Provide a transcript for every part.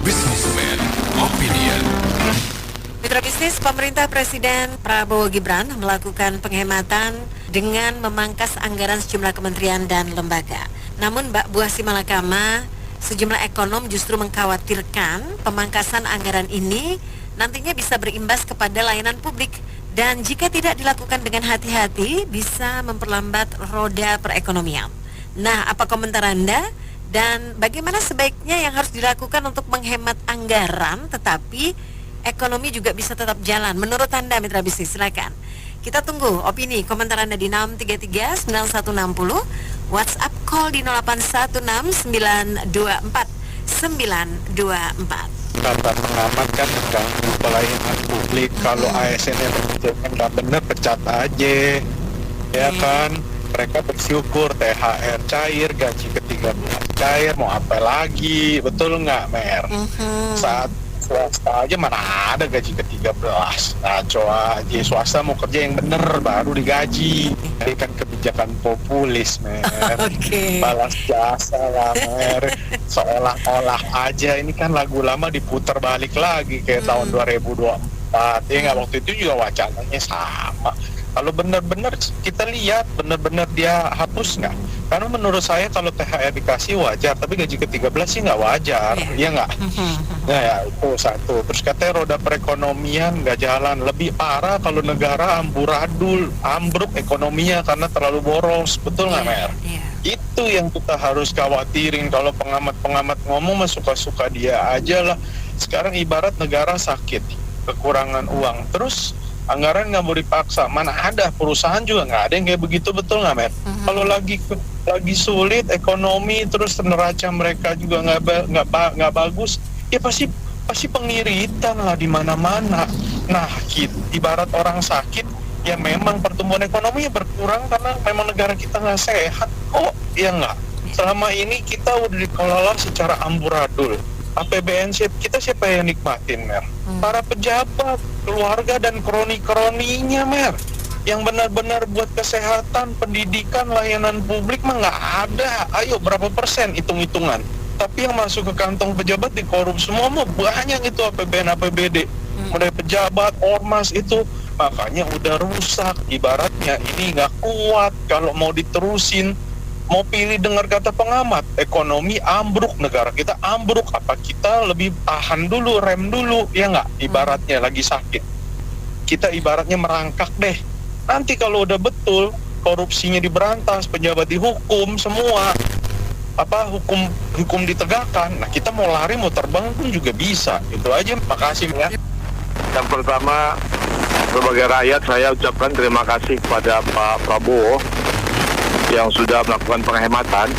Businessman Opinion. Mitra bisnis, pemerintah Presiden Prabowo Gibran melakukan penghematan dengan memangkas anggaran sejumlah kementerian dan lembaga. Namun Mbak Buah Simalakama, sejumlah ekonom justru mengkhawatirkan pemangkasan anggaran ini nantinya bisa berimbas kepada layanan publik dan jika tidak dilakukan dengan hati-hati bisa memperlambat roda perekonomian. Nah, apa komentar Anda? Dan bagaimana sebaiknya yang harus dilakukan untuk menghemat anggaran tetapi ekonomi juga bisa tetap jalan menurut Anda, mitra bisnis? Silakan. Kita tunggu opini komentar Anda di 633-9160, WhatsApp call di 0816-924-924. Kata pengamat kan mengganggu pelayanan publik. Kalau ASN yang bekerja nggak bener, pecat aja, ya kan. Mereka bersyukur THR cair, gaji ke-13 cair, mau apa lagi, betul nggak, Mer? Saat swasta aja mana ada gaji ke-13, ngaco aja. Swasta mau kerja yang bener baru digaji. Ini kan kebijakan populis, Mer. Balas jasa lah, Mer. Seolah-olah aja ini kan lagu lama diputar balik lagi kayak tahun 2024. Ya nggak, waktu itu juga wacananya sama. Kalau benar-benar kita lihat benar-benar dia hapus nggak? Karena menurut saya kalau THR dikasih wajar, tapi gaji ke-13 sih nggak wajar, iya nggak? Nah ya itu satu. Terus katanya roda perekonomian nggak jalan. Lebih parah kalau negara amburadul, ambruk ekonominya karena terlalu boros, betul nggak, Mer? Itu yang kita harus khawatirin. Kalau pengamat-pengamat ngomong mah suka-suka dia aja lah. Sekarang ibarat negara sakit, kekurangan uang, terus anggaran nggak mau dipaksa, mana ada perusahaan juga nggak ada yang kayak begitu, betul nggak, Mer? Kalau lagi sulit ekonomi, terus neraca mereka juga nggak bagus, ya pasti pengiritan lah di mana-mana. Nah, ibarat orang sakit, ya memang pertumbuhan ekonomi berkurang karena memang negara kita nggak sehat. Oh, ya nggak. Selama ini kita udah dikelola secara amburadul. APBN kita siapa yang nikmatin, Mer? Para pejabat, keluarga dan kroni-kroninya, Mer. Yang benar-benar buat kesehatan, pendidikan, layanan publik mah nggak ada. Ayo berapa persen hitung-hitungan. Tapi yang masuk ke kantong pejabat dikorup semua mah banyak itu APBN, APBD. Mulai pejabat, ormas itu. Makanya udah rusak. Ibaratnya ini nggak kuat kalau mau diterusin. Mau pilih dengar kata pengamat, ekonomi ambruk, negara kita ambruk, apa kita lebih tahan dulu, rem dulu, ya nggak? Ibaratnya lagi sakit, kita ibaratnya merangkak deh. Nanti kalau udah betul, korupsinya diberantas, pejabat dihukum, semua hukum ditegakkan. Nah kita mau lari, mau terbang pun juga bisa. Itu aja, makasih ya. Yang pertama, sebagai rakyat saya ucapkan terima kasih kepada Pak Prabowo yang sudah melakukan penghematan,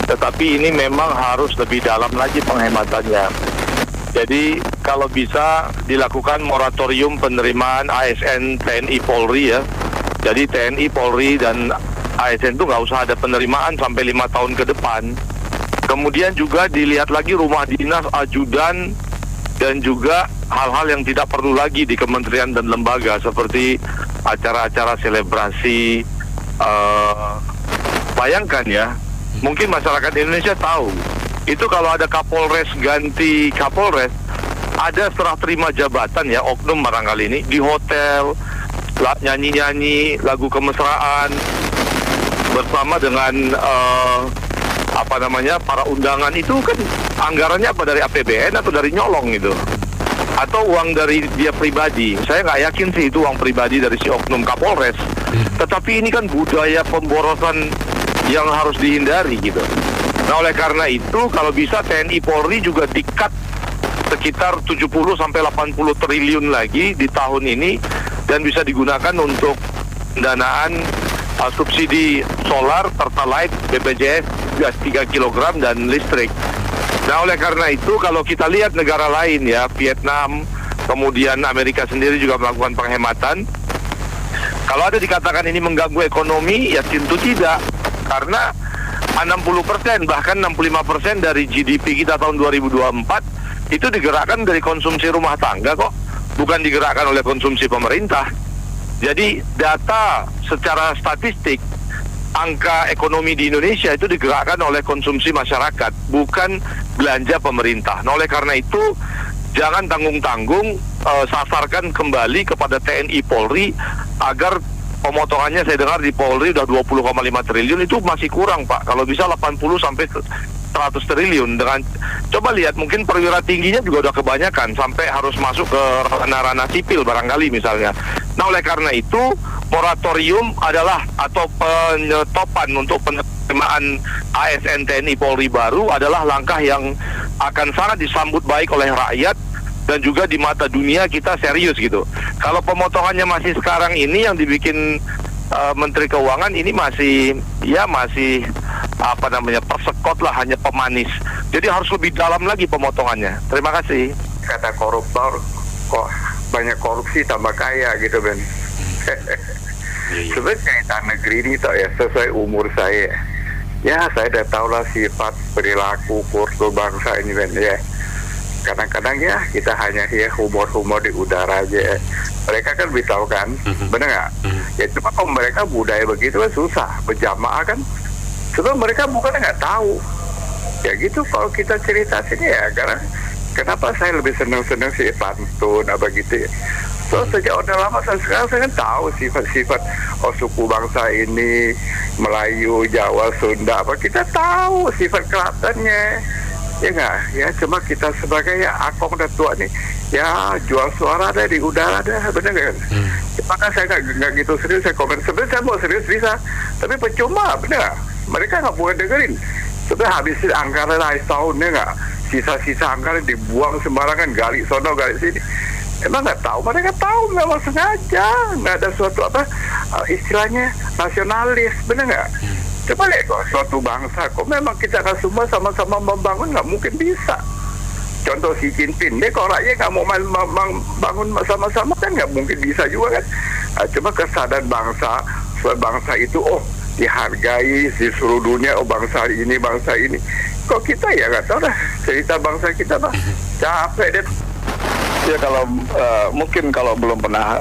tetapi ini memang harus lebih dalam lagi penghematannya. Jadi kalau bisa dilakukan moratorium penerimaan ASN TNI Polri ya. Jadi TNI Polri dan ASN itu nggak usah ada penerimaan sampai 5 tahun ke depan. Kemudian juga dilihat lagi rumah dinas, ajudan, dan juga hal-hal yang tidak perlu lagi di kementerian dan lembaga seperti acara-acara selebrasi. Bayangkan ya, mungkin masyarakat Indonesia tahu, itu kalau ada Kapolres ganti Kapolres, ada serah terima jabatan ya, oknum barangkali ini, di hotel, nyanyi-nyanyi lagu kemesraan, bersama dengan para undangan itu kan anggarannya apa, dari APBN atau dari nyolong gitu? Atau uang dari dia pribadi. Saya nggak yakin sih itu uang pribadi dari si oknum Kapolres. Tetapi ini kan budaya pemborosan yang harus dihindari gitu. Nah oleh karena itu kalau bisa TNI Polri juga di-cut sekitar 70-80 triliun lagi di tahun ini dan bisa digunakan untuk pendanaan subsidi solar, pertalite, BPJS, gas 3 kg dan listrik. Nah oleh karena itu kalau kita lihat negara lain ya, Vietnam, kemudian Amerika sendiri juga melakukan penghematan. Kalau ada dikatakan ini mengganggu ekonomi, ya tentu tidak. Karena 60% bahkan 65% dari GDP kita tahun 2024 itu digerakkan dari konsumsi rumah tangga kok, bukan digerakkan oleh konsumsi pemerintah. Jadi data secara statistik angka ekonomi di Indonesia itu digerakkan oleh konsumsi masyarakat, bukan belanja pemerintah. Nah, oleh karena itu jangan tanggung-tanggung, sasarkan kembali kepada TNI Polri agar pemotongannya saya dengar di Polri udah 20,5 triliun, itu masih kurang Pak. Kalau bisa 80 sampai 100 triliun. Dengan coba lihat, mungkin perwira tingginya juga udah kebanyakan sampai harus masuk ke ranah-ranah sipil barangkali misalnya. Nah, oleh karena itu moratorium adalah atau penyetopan untuk penerimaan ASN TNI Polri baru adalah langkah yang akan sangat disambut baik oleh rakyat dan juga di mata dunia kita serius gitu. Kalau pemotongannya masih sekarang ini yang dibikin Menteri Keuangan ini masih persekot lah, hanya pemanis. Jadi harus lebih dalam lagi pemotongannya. Terima kasih. Kata koruptor kok banyak korupsi tambah kaya gitu Ben. Sebenarnya cerita negeri ini toh ya sesuai umur saya. Ya saya udah tahu lah sifat perilaku kultur bangsa ini Ben ya. Kadang-kadang ya kita hanya ya humor-humor di udara aja. Mereka kan beritahu kan, bener nggak? Ya cuma kalau mereka budaya begitu kan susah, berjamaah kan. Sebenarnya mereka bukan nggak tahu. Ya gitu kalau kita cerita sini ya, karena kenapa saya lebih senang-senang si pantun apa gitu ya. So sejak udah lama sekarang saya kan tahu sifat-sifat suku bangsa ini, Melayu, Jawa, Sunda apa, kita tahu sifat kelatannya. Ya nggak, ya cuma kita sebagai ya akong dan tua nih, ya jual suara ada di udara ada, bener nggak? Maka saya nggak gitu serius saya komen. Sebenarnya saya mau serius bisa, tapi percuma, bener. Mereka nggak boleh dengerin. Sebenarnya habisin anggaran lah setahunnya nggak, sisa-sisa anggaran dibuang sembarangan, gali sono gali sini. Emang nggak tahu, mereka tahu memang sengaja, nggak ada suatu istilahnya nasionalis, bener nggak? Coba lihat kok suatu bangsa, kok memang kita akan semua sama-sama membangun, nggak mungkin bisa. Contoh Xi Jinping, deh kalau rakyat nggak mau bangun sama-sama kan nggak mungkin bisa juga kan. Cuma kesadaran bangsa, bangsa itu dihargai di seluruh dunia, bangsa ini. Kok kita ya nggak tahu dah cerita bangsa kita mah capek deh. Ya kalau mungkin kalau belum pernah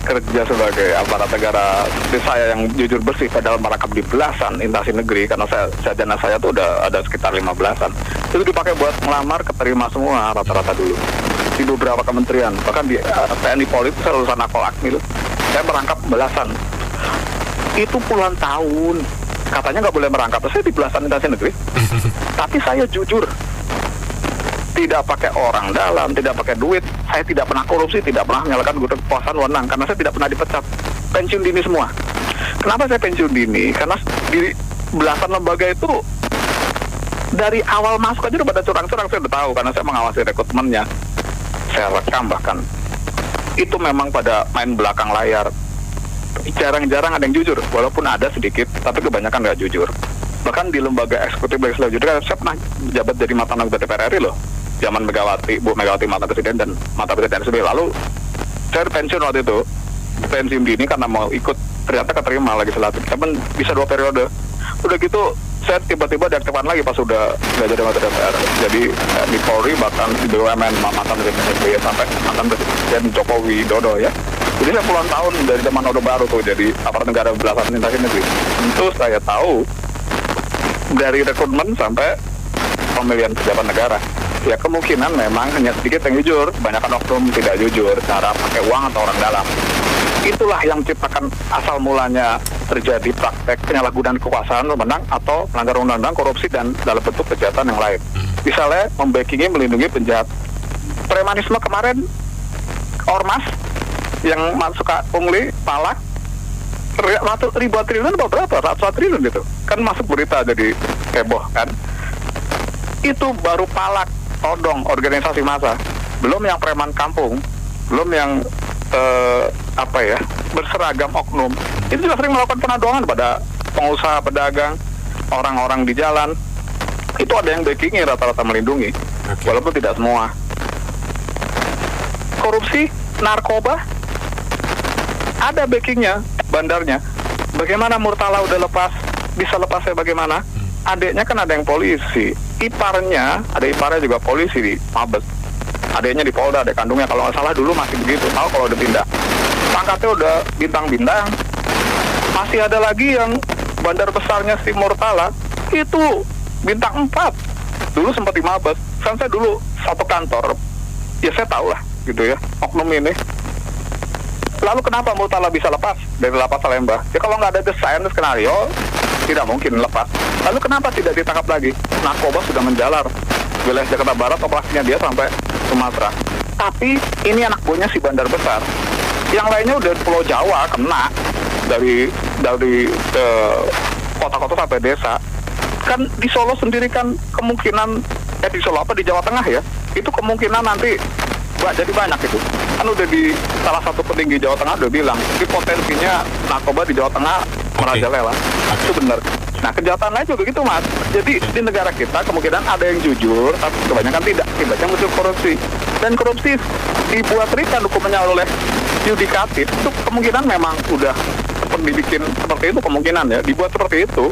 kerja sebagai aparat negara seperti saya yang jujur bersih padahal merangkap di belasan instansi negeri, karena sarjana saya tuh udah ada sekitar 15-an, itu dipakai buat melamar, keterima semua rata-rata dulu di beberapa kementerian, bahkan di TNI Polri itu saya lulusan Akol Akmil, saya merangkap belasan, itu puluhan tahun katanya nggak boleh merangkap, saya di belasan instansi negeri tapi saya jujur tidak pakai orang dalam, tidak pakai duit. Saya tidak pernah korupsi, tidak pernah menyalahkan kekuasaan wewenang, karena saya tidak pernah dipecat. Pensiun dini semua. Kenapa saya pensiun dini? Karena di belasan lembaga itu dari awal masuk aja udah pada curang-curang, saya udah tahu karena saya mengawasi rekrutmennya. Saya rekam bahkan. Itu memang pada main belakang layar. Jarang-jarang ada yang jujur, walaupun ada sedikit, tapi kebanyakan nggak jujur. Bahkan di lembaga eksekutif legislatif juga saya pernah jabat jadi mantan anggota DPR RI loh. Zaman Bu Megawati mantan presiden dan mantan presiden SBY. Lalu saya pensiun waktu itu, pensiun dini karena mau ikut, ternyata keterima legislatif. Tapi bisa 2 periode. Udah gitu saya tiba-tiba diaktifkan lagi pas udah nggak jadi anggota DPR. Jadi di Polri bahkan di BUMN mantan presiden SBY sampai mantan presiden Joko Widodo ya. Jadi saya puluhan tahun dari zaman Orde Baru tuh jadi aparat negara belasan instansi negeri. Tentu saya tahu dari rekrutmen sampai pemilihan pejabat negara. Ya kemungkinan memang hanya sedikit yang jujur, kebanyakan oknum tidak jujur, cara pakai uang atau orang dalam. Itulah yang menciptakan asal mulanya terjadi praktek penyalahgunaan kekuasaan wewenang atau melanggar undang-undang, korupsi dan dalam bentuk kejahatan yang lain. Misalnya membackingi, melindungi penjahat. Premanisme kemarin, ormas yang masuk ke pungli, palak, ribuan triliun atau berapa? Ratusan triliun gitu. Kan masuk berita jadi heboh kan. Itu baru palak, todong, organisasi massa. Belum yang preman kampung, belum yang berseragam oknum. Itu juga sering melakukan penodongan pada pengusaha, pedagang, orang-orang di jalan. Itu ada yang backingi, rata-rata melindungi, walaupun tidak semua. Korupsi, narkoba, ada backingnya, bandarnya. Bagaimana Murtala udah lepas, bisa lepasnya bagaimana? Adiknya kan ada yang polisi, ada iparnya juga polisi di Mabes, adiknya di Polda, adik kandungnya kalau nggak salah dulu masih begitu, tahu kalau udah pindah, pangkatnya udah bintang-bintang. Masih ada lagi yang bandar besarnya si Murtala, itu bintang 4, dulu sempat di Mabes. Kan saya dulu satu kantor, ya saya tahu lah gitu ya, oknum ini. Lalu kenapa Murtala bisa lepas dari lapas Salemba? Ya kalau nggak ada desain skenario, tidak mungkin lepas. Lalu kenapa tidak ditangkap lagi? Narkoba sudah menjalar wilayah Jakarta Barat, operasinya dia sampai Sumatera. Tapi ini anak buahnya si bandar besar. Yang lainnya udah Pulau Jawa kena dari kota-kota sampai desa. Kan di Solo sendiri kan kemungkinan di Solo apa di Jawa Tengah ya, itu kemungkinan nanti jadi banyak itu. Kan udah di salah satu petinggi Jawa Tengah udah bilang, di potensinya narkoba di Jawa Tengah merajalela. Itu benar. Nah, kejahatan lain juga gitu, Mas. Jadi di negara kita kemungkinan ada yang jujur, tapi kebanyakan tidak. Akibatnya muncul korupsi. Dan korupsi dibuat ringan hukumannya oleh yudikatif. Itu kemungkinan memang udah dibikin seperti itu, kemungkinan ya, dibuat seperti itu.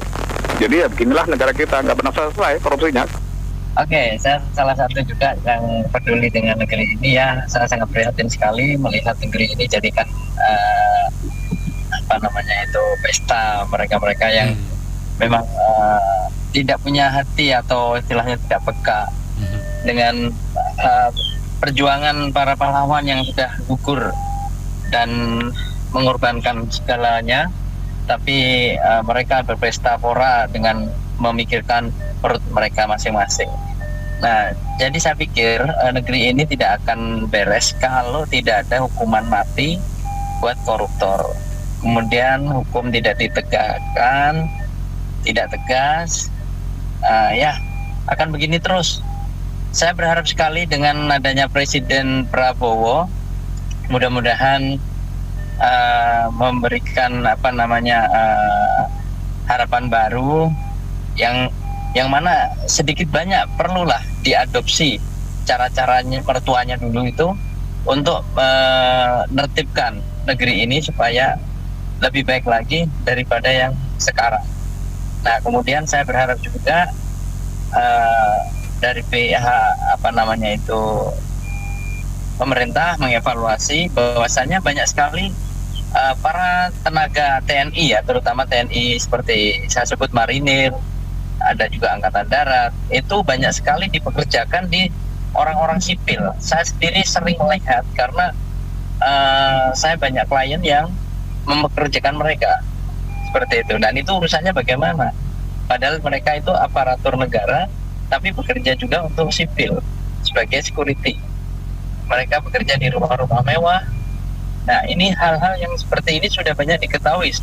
Jadi ya beginilah negara kita, nggak pernah selesai korupsinya. Oke, saya salah satu juga yang peduli dengan negeri ini ya. Saya sangat prihatin sekali melihat negeri ini jadikan pesta mereka-mereka yang memang tidak punya hati atau istilahnya tidak peka dengan perjuangan para pahlawan yang sudah gugur dan mengorbankan segalanya, tapi mereka berpesta pora dengan memikirkan perut mereka masing-masing. Nah, jadi saya pikir negeri ini tidak akan beres kalau tidak ada hukuman mati buat koruptor. Kemudian hukum tidak ditegakkan, tidak tegas, ya akan begini terus. Saya berharap sekali dengan adanya Presiden Prabowo, mudah-mudahan memberikan harapan baru yang mana sedikit banyak perlulah diadopsi cara-caranya mertuanya dulu itu untuk menertibkan negeri ini supaya lebih baik lagi daripada yang sekarang. Nah, kemudian saya berharap juga dari pihak pemerintah mengevaluasi bahwasannya banyak sekali para tenaga TNI ya, terutama TNI seperti saya sebut marinir, ada juga angkatan darat, itu banyak sekali dipekerjakan di orang-orang sipil. Saya sendiri sering melihat karena saya banyak klien yang mempekerjakan mereka seperti itu, dan itu urusannya bagaimana? Padahal mereka itu aparatur negara, tapi bekerja juga untuk sipil sebagai security. Mereka bekerja di rumah-rumah mewah. Nah, ini hal-hal yang seperti ini sudah banyak diketahui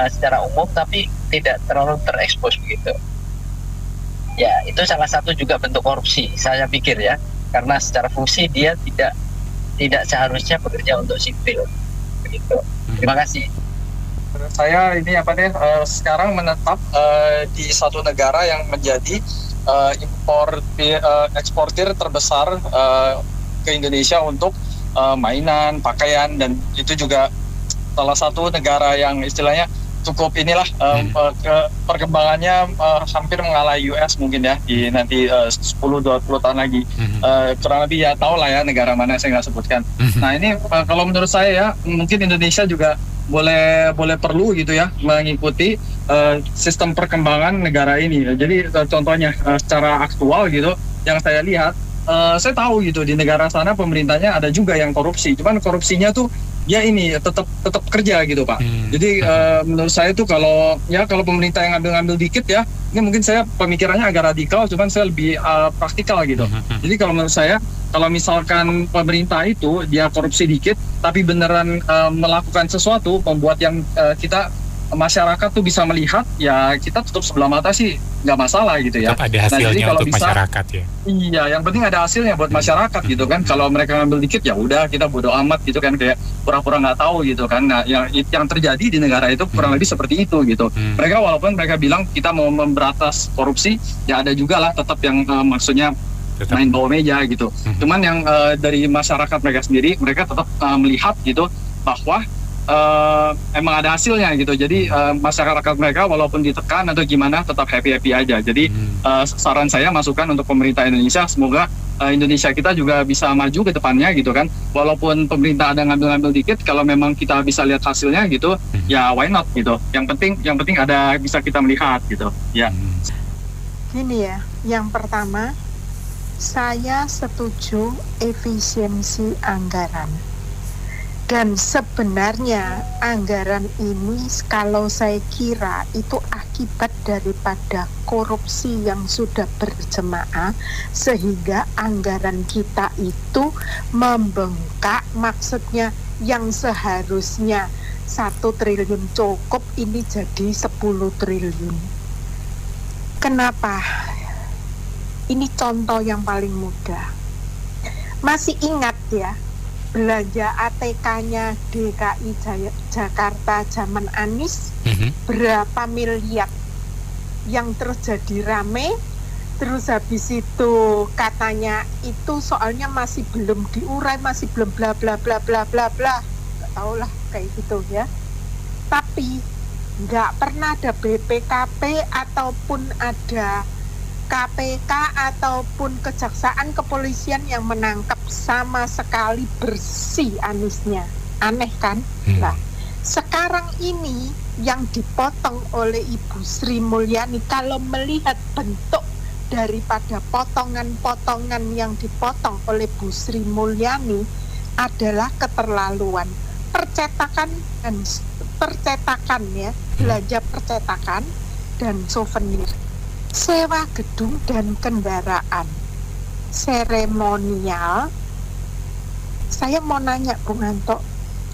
secara umum, tapi tidak terlalu terekspos begitu. Ya, itu salah satu juga bentuk korupsi, saya pikir ya, karena secara fungsi dia tidak seharusnya bekerja untuk sipil, begitu. Terima kasih. Saya ini sekarang menetap di satu negara yang menjadi eksportir terbesar ke Indonesia untuk mainan, pakaian, dan itu juga salah satu negara yang istilahnya cukup perkembangannya hampir mengalahkan US mungkin ya di nanti 10-20 tahun lagi. Kurang lebih ya tahu lah ya negara mana, saya nggak sebutkan. Nah, ini kalau menurut saya ya mungkin Indonesia juga boleh perlu gitu ya mengikuti sistem perkembangan negara ini. Jadi contohnya secara aktual gitu yang saya lihat, saya tahu gitu di negara sana pemerintahnya ada juga yang korupsi, cuman korupsinya tuh ya ini tetap kerja gitu Pak. Jadi menurut saya tuh kalau pemerintah yang ngambil dikit ya, ini mungkin saya pemikirannya agak radikal, cuman saya lebih praktikal gitu. Jadi kalau menurut saya, kalau misalkan pemerintah itu dia korupsi dikit tapi beneran melakukan sesuatu membuat yang kita masyarakat tuh bisa melihat, ya kita tutup sebelah mata sih nggak masalah gitu ya. Tetap ada hasilnya untuk masyarakat ya. Iya, yang penting ada hasilnya buat masyarakat gitu kan. Kalau mereka ngambil dikit ya udah kita bodo amat gitu kan, kayak pura-pura nggak tahu gitu kan. Nah, yang terjadi di negara itu kurang lebih seperti itu gitu. Mereka walaupun mereka bilang kita mau memberantas korupsi, ya ada juga lah tetap yang maksudnya main bawah meja gitu. Cuman yang dari masyarakat mereka sendiri, mereka tetap melihat gitu bahwa emang ada hasilnya gitu. Jadi masyarakat mereka walaupun ditekan atau gimana tetap happy aja. Jadi saran saya, masukan untuk pemerintah Indonesia, semoga Indonesia kita juga bisa maju ke depannya gitu kan. Walaupun pemerintah ada ngambil dikit, kalau memang kita bisa lihat hasilnya gitu, ya why not gitu. Yang penting ada bisa kita melihat gitu. Ya. Gini ya, Yang pertama, saya setuju efisiensi anggaran. Dan sebenarnya anggaran ini kalau saya kira itu akibat daripada korupsi yang sudah berjemaah sehingga anggaran kita itu membengkak, maksudnya yang seharusnya 1 triliun cukup ini jadi 10 triliun. Kenapa? Ini contoh yang paling mudah. Masih ingat ya, belanja ATK-nya DKI Jakarta zaman Anies berapa miliar yang terjadi rame, terus habis itu katanya itu soalnya masih belum diurai, masih belum bla bla bla bla bla bla, nggak tahu lah kayak gitu ya. Tapi nggak pernah ada BPKP ataupun ada KPK ataupun kejaksaan kepolisian yang menangkap, sama sekali bersih Aniesnya. Aneh kan? Nah, sekarang ini yang dipotong oleh Ibu Sri Mulyani, kalau melihat bentuk daripada potongan-potongan yang dipotong oleh Bu Sri Mulyani adalah keterlaluan. Percetakan ya, belanja percetakan dan souvenir. Sewa gedung dan kendaraan seremonial. Saya mau nanya Bung Anto,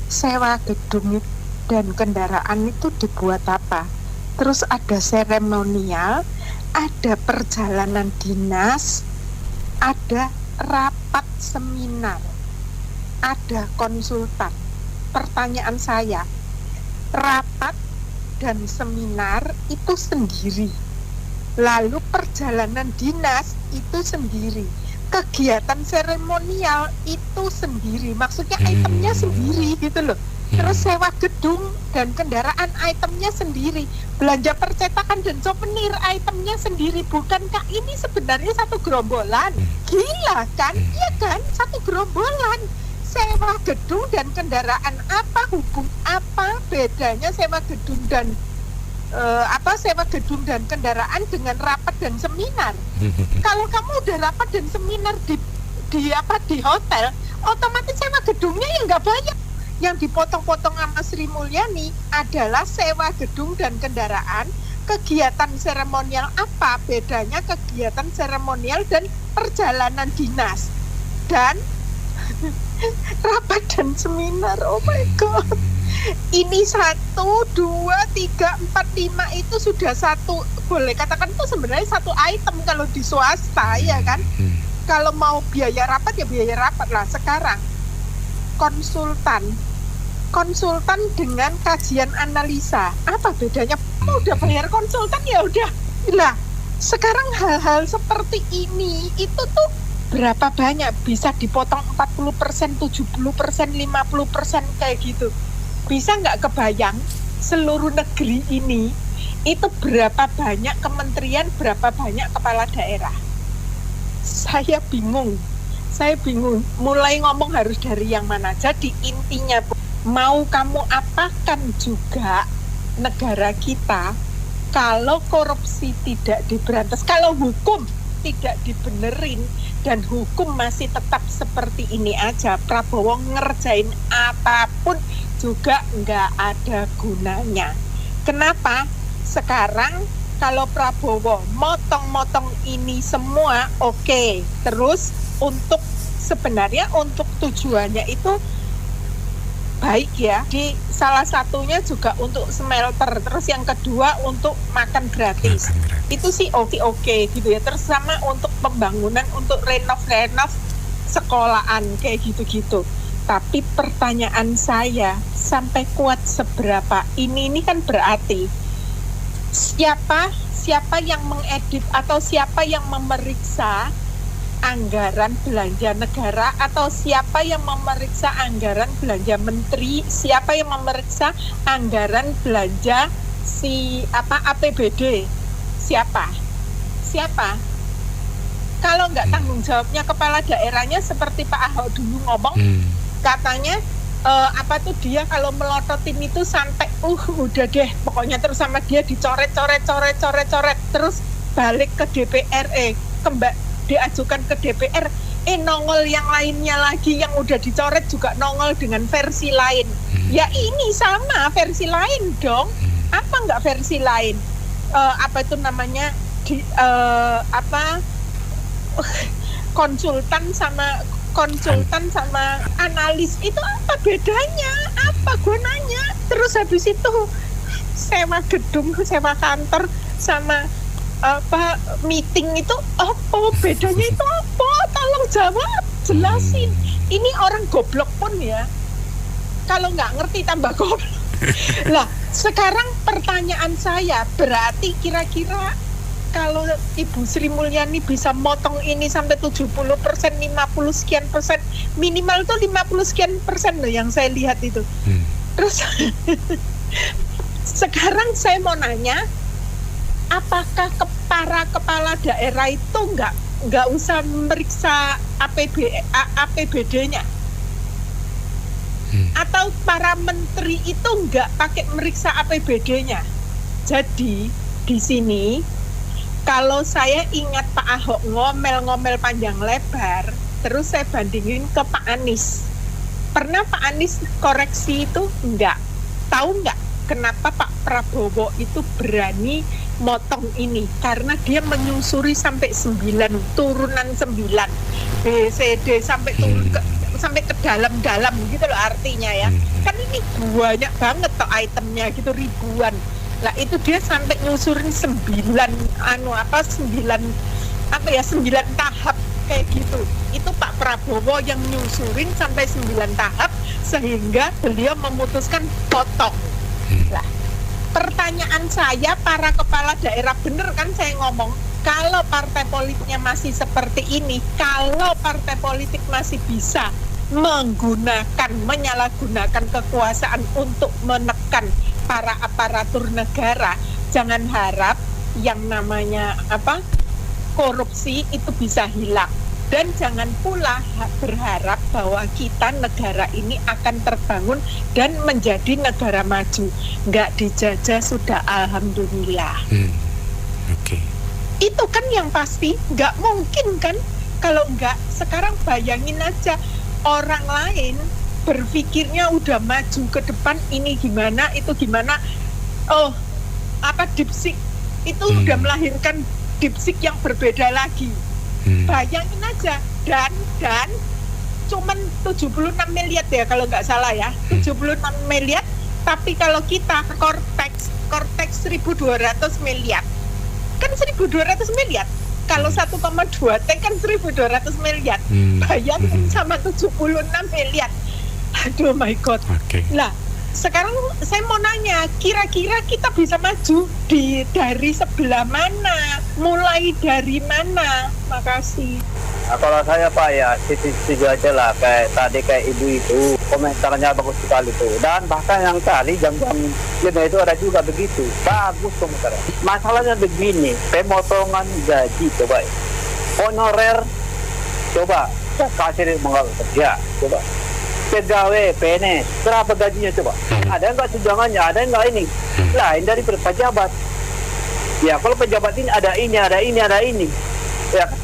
sewa gedung dan kendaraan itu dibuat apa? Terus ada seremonial, ada perjalanan dinas, ada rapat seminar, ada konsultan. Pertanyaan saya, rapat dan seminar itu sendiri, lalu perjalanan dinas itu sendiri, kegiatan seremonial itu sendiri, maksudnya itemnya sendiri gitu loh. Terus sewa gedung dan kendaraan itemnya sendiri, belanja percetakan dan souvenir itemnya sendiri. Bukankah ini sebenarnya satu gerombolan? Gila kan? Iya kan? Satu gerombolan. Sewa gedung dan kendaraan, apa bedanya sewa gedung dan sewa gedung dan kendaraan dengan rapat dan seminar? Kalau kamu udah rapat dan seminar di hotel, otomatis sewa gedungnya ya nggak banyak. Yang dipotong-potong sama Sri Mulyani adalah sewa gedung dan kendaraan. Kegiatan seremonial, apa bedanya kegiatan seremonial dan perjalanan dinas dan rapat dan seminar? Oh my god, ini 1, 2, 3, 4, 5 itu sudah satu, boleh katakan itu sebenarnya satu item kalau di swasta ya kan. Kalau mau biaya rapat ya biaya rapat lah. Sekarang konsultan dengan kajian analisa, apa bedanya? Udah bayar konsultan ya udah lah. Sekarang hal-hal seperti ini itu tuh berapa banyak bisa dipotong 40%, 70%, 50% kayak gitu. Bisa nggak kebayang seluruh negeri ini itu berapa banyak kementerian, berapa banyak kepala daerah? Saya bingung. Mulai ngomong harus dari yang mana. Jadi intinya, mau kamu apakan juga negara kita kalau korupsi tidak diberantas, kalau hukum tidak dibenerin dan hukum masih tetap seperti ini aja, Prabowo ngerjain apapun juga nggak ada gunanya. Kenapa? Sekarang kalau Prabowo motong-motong ini semua oke. Terus untuk sebenarnya untuk tujuannya itu baik ya. Di salah satunya juga untuk smelter, terus yang kedua untuk makan gratis. Itu sih oke gitu ya. Terus sama untuk pembangunan, untuk renov sekolahan kayak gitu-gitu. Tapi pertanyaan saya, sampai kuat seberapa ini kan berarti siapa yang mengedit atau siapa yang memeriksa anggaran belanja negara, atau siapa yang memeriksa anggaran belanja menteri, siapa yang memeriksa anggaran belanja APBD, siapa? Kalau nggak tanggung jawabnya kepala daerahnya, seperti Pak Ahok dulu ngomong, katanya dia kalau melototin itu sampai udah deh pokoknya, terus sama dia dicoret terus balik ke DPR diajukan ke DPR, nongol yang lainnya lagi yang udah dicoret juga nongol dengan versi lain. Ya ini sama versi lain dong. Apa nggak versi lain? Apa itu namanya? Konsultan sama analis itu apa bedanya? Apa gunanya? Terus habis itu sewa gedung, sewa kantor sama meeting itu apa bedanya itu apa? Tolong jawab, jelasin. Ini orang goblok pun ya, kalau nggak ngerti tambah goblok. Lah sekarang pertanyaan saya, berarti kira-kira kalau Ibu Sri Mulyani bisa motong ini sampai 70%, 50 sekian persen, minimal tuh 50 sekian persen loh yang saya lihat itu. Terus sekarang saya mau nanya, apakah para kepala daerah itu nggak usah meriksa APBD-nya? Atau para menteri itu nggak pakai meriksa APBD-nya? Jadi di sini kalau saya ingat Pak Ahok ngomel-ngomel panjang lebar, terus saya bandingin ke Pak Anies. Pernah Pak Anies koreksi itu? Enggak. Tahu nggak kenapa Pak Prabowo itu berani motong ini? Karena dia menyusuri sampai 9, turunan 9, B, C, D sampai turun sampai ke dalam-dalam gitu loh artinya ya. Kan ini banyak banget toh itemnya gitu, ribuan. Lah itu dia sampai nyusurin 9 tahap kayak gitu. Itu Pak Prabowo yang nyusurin sampai 9 tahap sehingga beliau memutuskan potong. Lah, pertanyaan saya, para kepala daerah, bener kan saya ngomong, kalau partai politiknya masih seperti ini, kalau partai politik masih bisa menyalahgunakan kekuasaan untuk menekan para aparatur negara, jangan harap yang namanya korupsi itu bisa hilang. Dan jangan pula berharap bahwa kita negara ini akan terbangun dan menjadi negara maju. Nggak dijajah sudah, alhamdulillah. Oke. Itu kan yang pasti, nggak mungkin kan. Kalau nggak, sekarang bayangin aja orang lain berpikirnya udah maju ke depan, ini gimana, itu gimana. DeepSeek itu udah melahirkan DeepSeek yang berbeda lagi. Bayangin aja, dan cuman 76 miliar ya kalau nggak salah ya, 76 miliar, tapi kalau kita Cortex 1.200 miliar, kan 1.200 miliar, kalau 1,2 T kan 1.200 miliar, bayangin sama 76 miliar, aduh my god. Lah sekarang saya mau nanya, kira-kira kita bisa maju dari sebelah mana? Mulai dari mana? Makasih. Nah, kalau saya Pak ya, setuju aja lah kayak ibu itu, komentarnya bagus sekali tuh. Dan bahkan yang tadi jam-jam 5 itu ada juga begitu. Bagus komentarnya. Masalahnya begini, pemotongan gaji coba. Honorer coba kasih mengalir kerja coba. Pegawai PNS berapa gajinya coba? Ada nggak tunjangannya? Ada nggak ini? Lain dari pejabat. Ya kalau pejabat ini ada ini ya kan?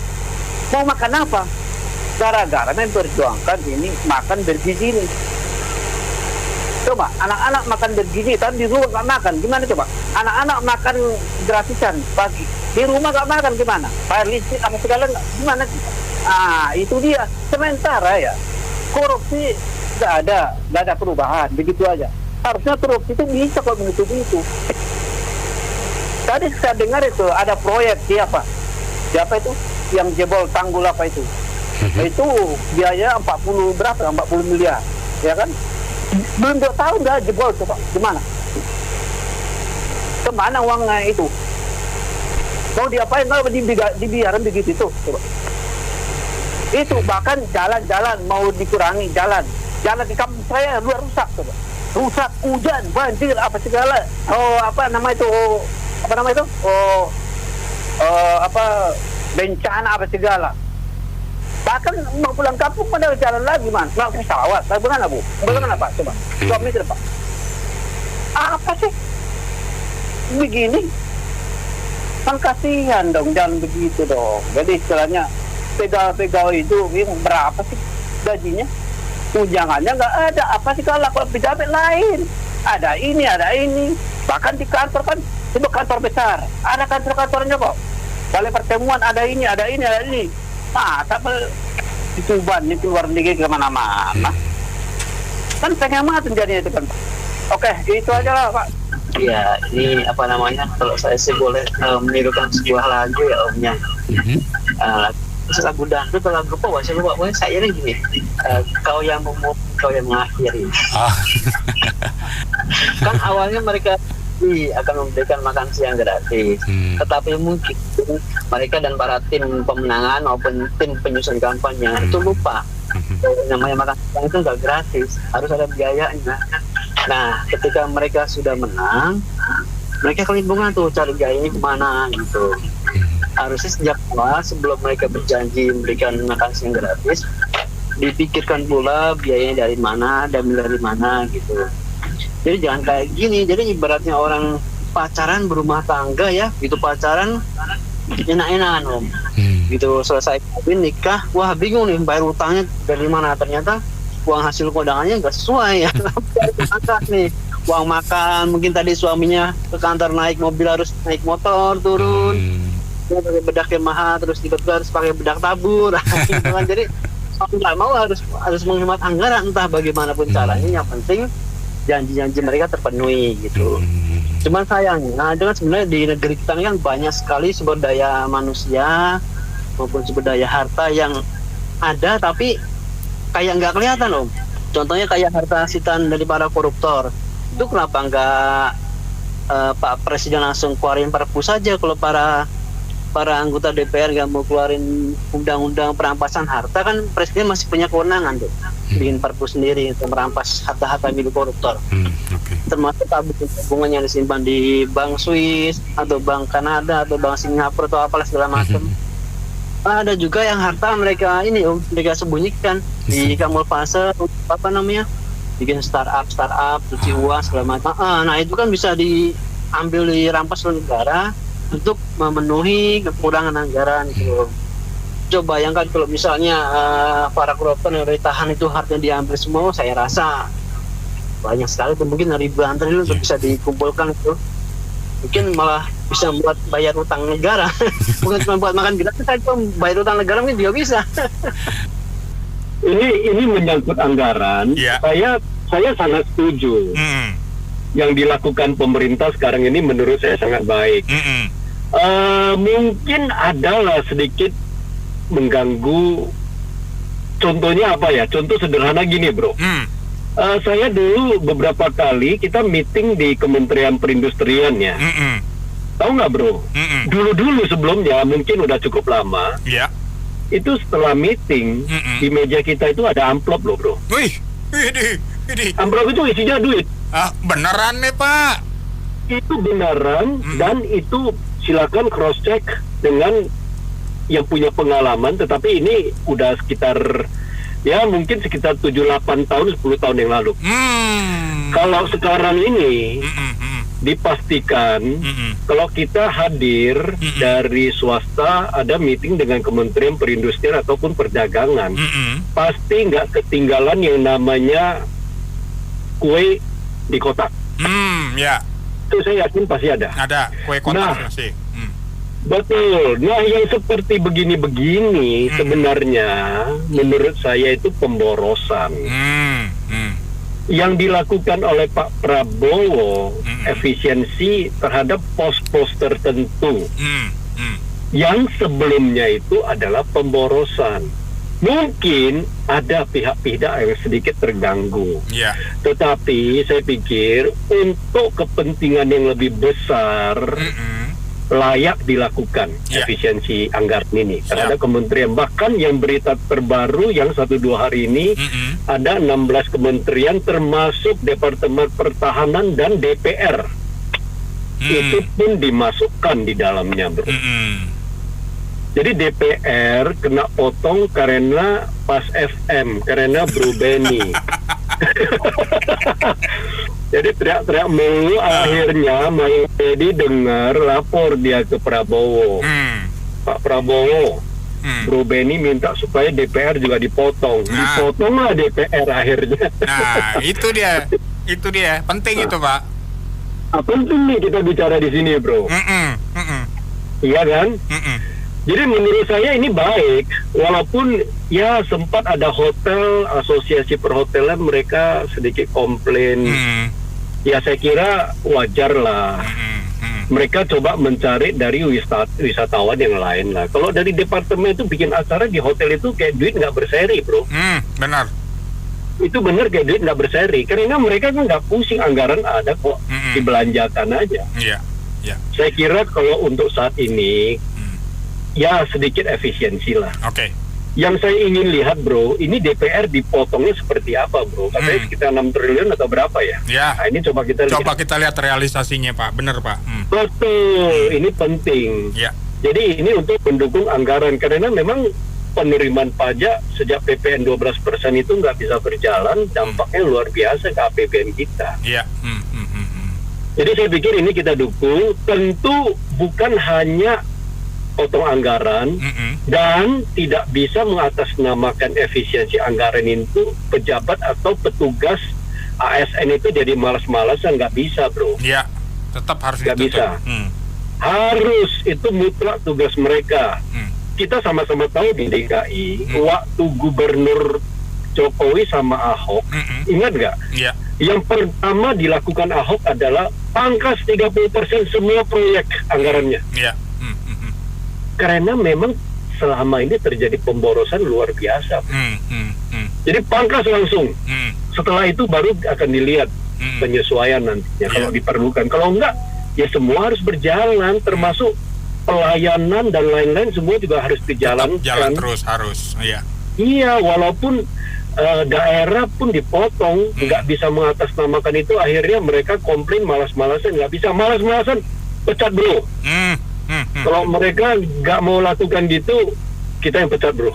Mau makan apa? Gara-gara memperjuangkan ini makan bergizi ini. Coba anak-anak makan bergizi, tapi di rumah nggak makan, gimana coba? Anak-anak makan gratisan pagi, di rumah nggak makan gimana? Bayar listrik apa segala gimana? Itu dia. Sementara ya korupsi nggak ada perubahan, begitu aja. Harusnya korupsi itu bisa kok begitu. Tadi saya dengar itu ada proyek siapa itu yang jebol tanggul apa itu? Itu biaya 40 miliar, ya kan? Belum 2 tahun dah jebol, coba gimana? Kemana uangnya itu? Mau diapain? Kalau dibiarin begitu itu, coba. Itu bahkan jalan-jalan mau dikurangi jalan di kampung saya luar rusak coba. Rusak, hujan, banjir apa segala. Bencana apa segala. Bahkan mau pulang kampung pada jalan lagi man, nggak pesawat. Bagaimana Bu? Bagaimana Pak? Coba 2 menit Pak. Apa sih? Begini? Kan kasihan dong, jangan begitu dong. Jadi istilahnya pegawai itu berapa sih gajinya? Tunjangannya nggak ada. Apa sih kalau pejabat lain? Ada ini. Bahkan di kantor kan, itu kantor besar. Ada kantor-kantornya kok. Balai pertemuan ada ini. Masa di Tuban, di luar negeri kemana-mana. Kan penghematan jadinya itu kan. Oke, itu aja lah Pak. Ya, ini apa namanya? Kalau saya sih boleh menirukan sebuah lagu ya Omnya. Lagu dangdut atau lagu apa? Saya lupa. Pokoknya saya ini gini. Kau yang memulai, kau yang mengakhiri. Kan awalnya mereka akan memberikan makan siang gratis. Tetapi mungkin mereka dan para tim pemenangan maupun tim penyusun kampanye itu lupa. Namanya makan siang itu nggak gratis, harus ada biayanya. Nah, ketika mereka sudah menang, mereka kelimpungan tuh cari biayanya kemana gitu. Harusnya sejak awal sebelum mereka berjanji memberikan makan siang gratis, dipikirkan pula biayanya dari mana, dari mana gitu. Jadi jangan kayak gini. Jadi ibaratnya orang pacaran berumah tangga ya, gitu pacaran enak-enakan Om. Gitu selesai kawin nikah, wah bingung nih bayar utangnya dari mana, ternyata uang hasil kondangannya nggak sesuai ya. Nih uang makan, mungkin tadi suaminya ke kantor naik mobil harus naik motor turun, pakai bedak yang mahal, terus tiba-tiba harus pakai bedak tabur. Gitu kan. Jadi nggak mau harus menghemat anggaran entah bagaimanapun caranya, yang penting janji-janji mereka terpenuhi gitu. Cuman sayangnya dengan sebenarnya di negeri kita ini kan banyak sekali sumber daya manusia maupun sumber daya harta yang ada tapi kayak nggak kelihatan Om. Contohnya kayak harta sitaan dari para koruptor. Itu kenapa nggak Pak Presiden langsung keluarin perpu saja kalau para anggota DPR nggak mau keluarin undang-undang perampasan harta, kan Presiden masih punya kewenangan tuh bikin perpu sendiri untuk merampas harta-harta milik koruptor. Termasuk tabungan yang disimpan di bank Swiss atau bank Kanada atau bank Singapura atau apalah segala macam. Ada juga yang harta mereka sembunyikan di kamul fase bikin startup cuci uang segala macam. Nah itu kan bisa diambil dirampas oleh negara untuk memenuhi kekurangan anggaran gitu. Coba bayangkan kalau misalnya para koruptor yang ditahan itu hartanya diambil semua, saya rasa banyak sekali tuh, mungkin ribuan triliun untuk bisa dikumpulkan itu. Mungkin malah bisa buat bayar utang negara. Bukan cuma buat makan gratis, saja bayar utang negara mungkin juga bisa. Ini menyangkut anggaran. Saya sangat setuju. Yang dilakukan pemerintah sekarang ini menurut saya sangat baik. Mungkin adalah sedikit mengganggu. Contohnya apa ya? Contoh sederhana gini bro. Saya dulu beberapa kali kita meeting di Kementerian Perindustrian ya. Tahu nggak bro? Dulu sebelumnya mungkin udah cukup lama. Itu setelah meeting di meja kita itu ada amplop loh bro. Amplop itu isinya duit. Beneran nih Pak? Itu beneran dan itu silakan cross check dengan yang punya pengalaman. Tetapi ini udah sekitar mungkin sekitar 7-8 tahun, 10 tahun yang lalu. Kalau sekarang ini dipastikan kalau kita hadir dari swasta ada meeting dengan Kementerian Perindustrian ataupun Perdagangan, pasti nggak ketinggalan yang namanya kue di kotak. Itu saya yakin pasti ada. Ada kue kotak sih. Betul. Nah, yang seperti begini-begini sebenarnya menurut saya itu pemborosan. Yang dilakukan oleh Pak Prabowo efisiensi terhadap pos-pos tertentu. Yang sebelumnya itu adalah pemborosan. Mungkin ada pihak-pihak yang sedikit terganggu. Tetapi saya pikir untuk kepentingan yang lebih besar layak dilakukan efisiensi anggaran ini terhadap kementerian. Bahkan yang berita terbaru yang 1-2 hari ini ada 16 kementerian termasuk Departemen Pertahanan dan DPR itu pun dimasukkan di dalamnya bro. Jadi DPR kena potong karena pas FM, karena Bro Benny. Jadi teriak-teriak mulu, akhirnya Mang Edi dengar lapor dia ke Prabowo. Pak Prabowo, Bro Benny minta supaya DPR juga dipotong. Dipotonglah DPR akhirnya. Nah, itu dia. Penting itu, Pak. Penting nih kita bicara di sini, Bro. Iya kan? Jadi menurut saya ini baik, walaupun ya sempat ada hotel, asosiasi perhotelan mereka sedikit komplain. Ya saya kira wajar lah. Mereka coba mencari dari wisatawan yang lain lah. Kalau dari departemen itu bikin acara di hotel itu kayak duit nggak berseri, Bro. Benar. Itu benar kayak duit nggak berseri. Karena mereka kan nggak pusing, anggaran ada kok, dibelanjakan aja. Iya. Saya kira kalau untuk saat ini, ya sedikit efisiensi lah. Oke. Yang saya ingin lihat, Bro, ini DPR dipotongnya seperti apa, Bro? Katanya sekitar 6 triliun atau berapa ya? Ya. Nah, ini coba kita lihat realisasinya, Pak. Benar, Pak. Betul, ini penting. Ya. Jadi ini untuk mendukung anggaran, karena memang penerimaan pajak sejak PPN 12% itu nggak bisa berjalan, dampaknya luar biasa ke APBN kita. Iya. Jadi saya pikir ini kita dukung, tentu bukan hanya potong anggaran dan tidak bisa mengatasnamakan efisiensi anggaran itu pejabat atau petugas ASN itu jadi malas-malasan, nggak bisa, Bro. Iya, tetap harus nggak bisa. Harus, itu mutlak tugas mereka. Kita sama-sama tahu di DKI waktu Gubernur Jokowi sama Ahok, ingat nggak? Iya. Yang pertama dilakukan Ahok adalah pangkas 30% semua proyek anggarannya. Iya. Karena memang selama ini terjadi pemborosan luar biasa. Jadi pangkas langsung. Setelah itu baru akan dilihat penyesuaian nantinya kalau diperlukan. Kalau enggak, ya semua harus berjalan, termasuk pelayanan dan lain-lain semua juga harus dijalankan. Jalan terus harus. Iya. Iya, walaupun daerah pun dipotong, nggak bisa mengatasnamakan itu, akhirnya mereka komplain malas-malasan, nggak bisa malas-malasan, pecat, Bro. Kalau mereka nggak mau lakukan gitu, kita yang pecat, Bro.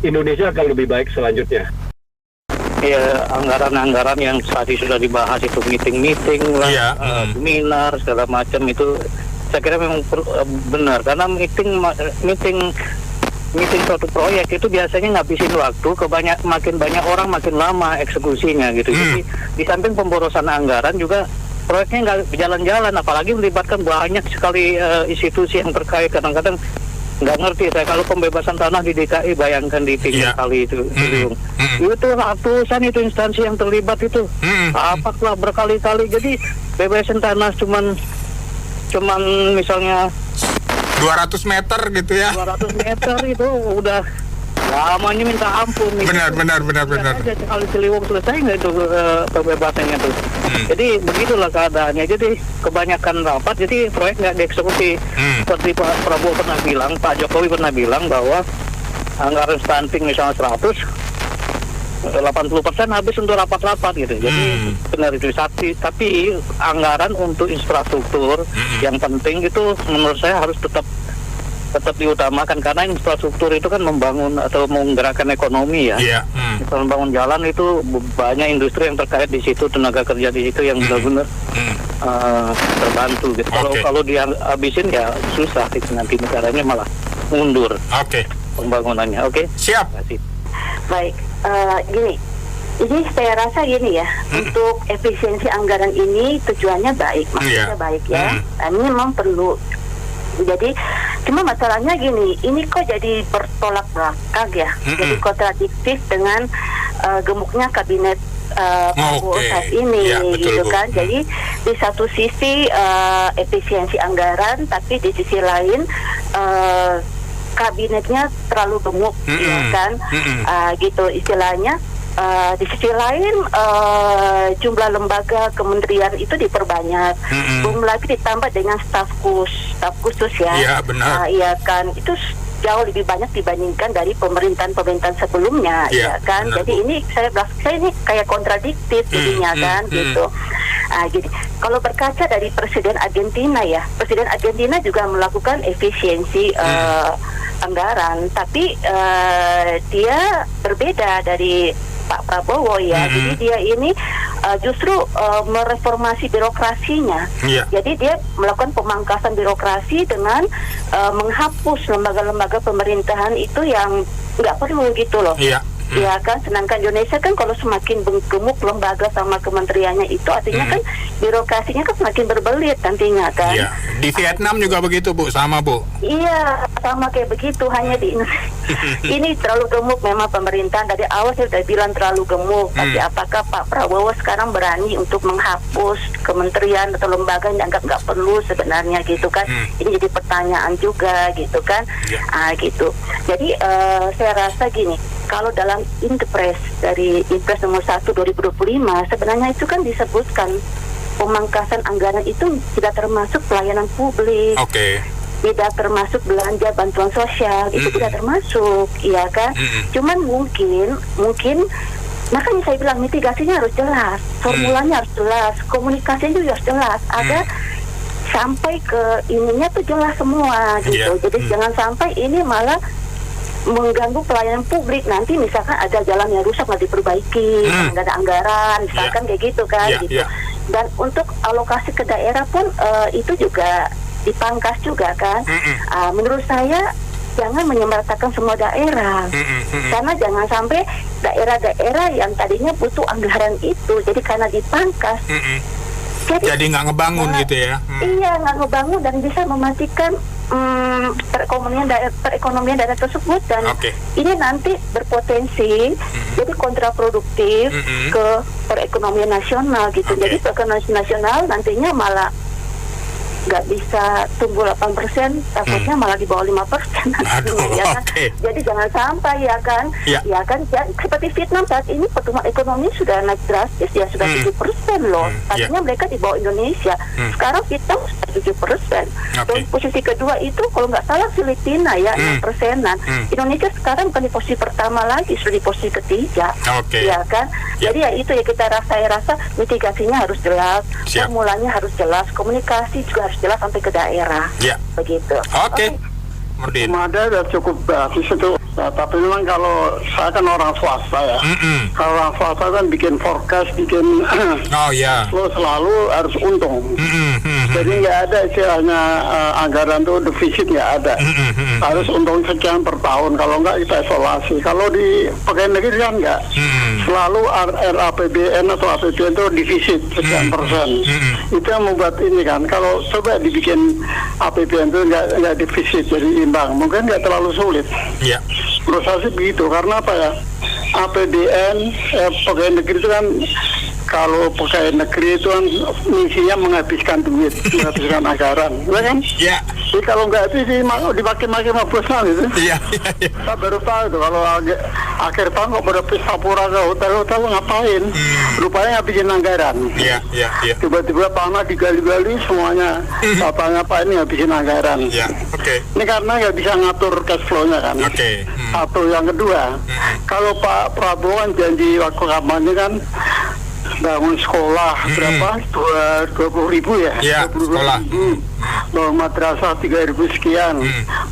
Indonesia akan lebih baik selanjutnya. Ya, anggaran-anggaran yang tadi sudah dibahas itu meeting-meeting lah, seminar segala macam itu, saya kira memang benar, karena meeting suatu proyek itu biasanya ngabisin waktu, makin banyak orang makin lama eksekusinya gitu. Jadi di samping pemborosan anggaran juga proyeknya nggak berjalan-jalan, apalagi melibatkan banyak sekali institusi yang terkait. Kadang-kadang nggak ngerti saya kalau pembebasan tanah di DKI, bayangkan di 3 kali itu itu ratusan itu instansi yang terlibat itu, apakah berkali-kali. Jadi bebasan tanah cuman misalnya 200 meter gitu ya. 200 meter itu udah lamanya minta ampun. Benar. Aja sekali Ciliwung selesai nggak itu pembebasannya tuh. Jadi begitulah keadaannya. Jadi kebanyakan rapat, jadi proyek nggak dieksekusi. Seperti Pak Prabowo pernah bilang, Pak Jokowi pernah bilang bahwa anggaran stunting misalnya 80% habis untuk rapat-rapat gitu. Jadi benar itu. Tapi anggaran untuk infrastruktur yang penting itu menurut saya harus tetap diutamakan, karena infrastruktur itu kan membangun atau menggerakkan ekonomi ya. Kalau membangun jalan itu banyak industri yang terkait di situ, tenaga kerja di situ yang benar-benar terbantu gitu. Kalau dihabisin ya susah gitu, nanti negaranya malah mundur. Pembangunannya. Siap. Baik, gini. Ini saya rasa gini ya, untuk efisiensi anggaran ini tujuannya baik, maksudnya baik ya. Ini memang perlu. Jadi cuma masalahnya gini, ini kok jadi bertolak belakang ya, jadi kontradiktif dengan gemuknya kabinet saat ini, gitu kan. Jadi di satu sisi efisiensi anggaran, tapi di sisi lain kabinetnya terlalu gemuk, ya kan, gitu istilahnya. Di sisi lain jumlah lembaga kementerian itu diperbanyak, belum lagi ditambah dengan staf khusus ya. Iya benar. Iya kan, itu jauh lebih banyak dibandingkan dari pemerintahan sebelumnya, ya kan. Benar, jadi ini saya ini kayak kontradiktif jadinya kan, gitu. Jadi kalau berkaca dari Presiden Argentina ya, Presiden Argentina juga melakukan efisiensi anggaran, tapi dia berbeda dari Pak Prabowo ya. Jadi dia ini justru mereformasi birokrasinya. Jadi dia melakukan pemangkasan birokrasi dengan menghapus lembaga-lembaga pemerintahan itu yang nggak perlu gitu loh. Ya kan, sedangkan Indonesia kan kalau semakin gemuk lembaga sama kementeriannya itu artinya kan birokrasinya kan semakin berbelit nantinya kan. Di Vietnam juga begitu Bu, sama Bu. Iya, sama kayak begitu, hanya di Indonesia. Ini terlalu gemuk memang pemerintahan, dari awal saya sudah bilang terlalu gemuk. Tapi apakah Pak Prabowo sekarang berani untuk menghapus kementerian atau lembaga yang dianggap nggak perlu sebenarnya gitu kan. Ini jadi pertanyaan juga gitu kan. Gitu. Jadi saya rasa gini, kalau dalam Inpres dari Inpres nomor 1 2025 sebenarnya itu kan disebutkan pemangkasan anggaran itu tidak termasuk pelayanan publik, tidak termasuk belanja bantuan sosial, itu tidak termasuk, ya kan? Cuman mungkin makanya saya bilang mitigasinya harus jelas, formulanya harus jelas, komunikasinya juga harus jelas, ada sampai ke ininya tuh jelas semua gitu. Jadi jangan sampai ini malah mengganggu pelayanan publik, nanti misalkan ada jalan yang rusak nggak diperbaiki, nggak ada anggaran, misalkan kayak gitu kan, gitu. Dan untuk alokasi ke daerah pun itu juga dipangkas juga kan. Menurut saya jangan menyamaratakan semua daerah, karena jangan sampai daerah-daerah yang tadinya butuh anggaran itu, jadi karena dipangkas. Jadi nggak ngebangun gitu ya. Iya, nggak ngebangun dan bisa mematikan perekonomian daerah tersebut, dan ini nanti berpotensi jadi kontraproduktif ke perekonomian nasional gitu. Jadi perekonomian nasional nantinya malah nggak bisa tumbuh 8%, takutnya malah di bawah 5% ya kan. Jadi jangan sampai ya kan, ya kan seperti Vietnam saat ini pertumbuhan ekonomi sudah naik drastis ya, sudah 7% loh. Tadinya mereka di bawah Indonesia, sekarang Vietnam sudah 7%. Dan posisi kedua itu kalau nggak salah Filipina ya 6%-an. Indonesia sekarang bukan di posisi pertama lagi, sudah di posisi ketiga, ya kan. Jadi ya itu ya, kita rasa mitigasinya harus jelas, formulanya harus jelas, komunikasi juga harus jelas sampai ke daerah. Begitu. Ada udah cukup bagus itu. Tapi memang kalau saya kan orang swasta ya. Kalau orang swasta kan bikin forecast, bikin selalu harus untung. Jadi nggak ada istilahnya anggaran tuh defisit, nggak ada. Harus untung sekian per tahun. Kalau nggak kita isolasi. Kalau di pegawai negeri kan nggak. Selalu RAPBN atau APBN itu defisit sekian persen. Itu yang membuat ini kan. Kalau coba dibikin APBN itu nggak defisit, jadi imbang. Mungkin nggak terlalu sulit. Menurut saya sih begitu, karena apa ya, APBN pegawai negeri itu kan, kalau pegawai negeri itu kan misinya menghabiskan duit, menghabiskan anggaran, ya kan? Jadi kalau nggak itu dipakai-pakai sama bosnya gitu. Saya baru tahu itu kalau akhir tahun kok pada pura ke hotel-hotel ngapain? Rupanya ngabisin anggaran. Tiba-tiba tanah digali-gali semuanya. Katanya Pak ini ngabisin anggaran. Ini karena nggak bisa ngatur cash flow-nya kan. Atau yang kedua, kalau Pak Prabowo kan janji waktu kampanye kan bangun sekolah berapa? 20.000 ya? 20.000. Bangun madrasah 3.000 sekian.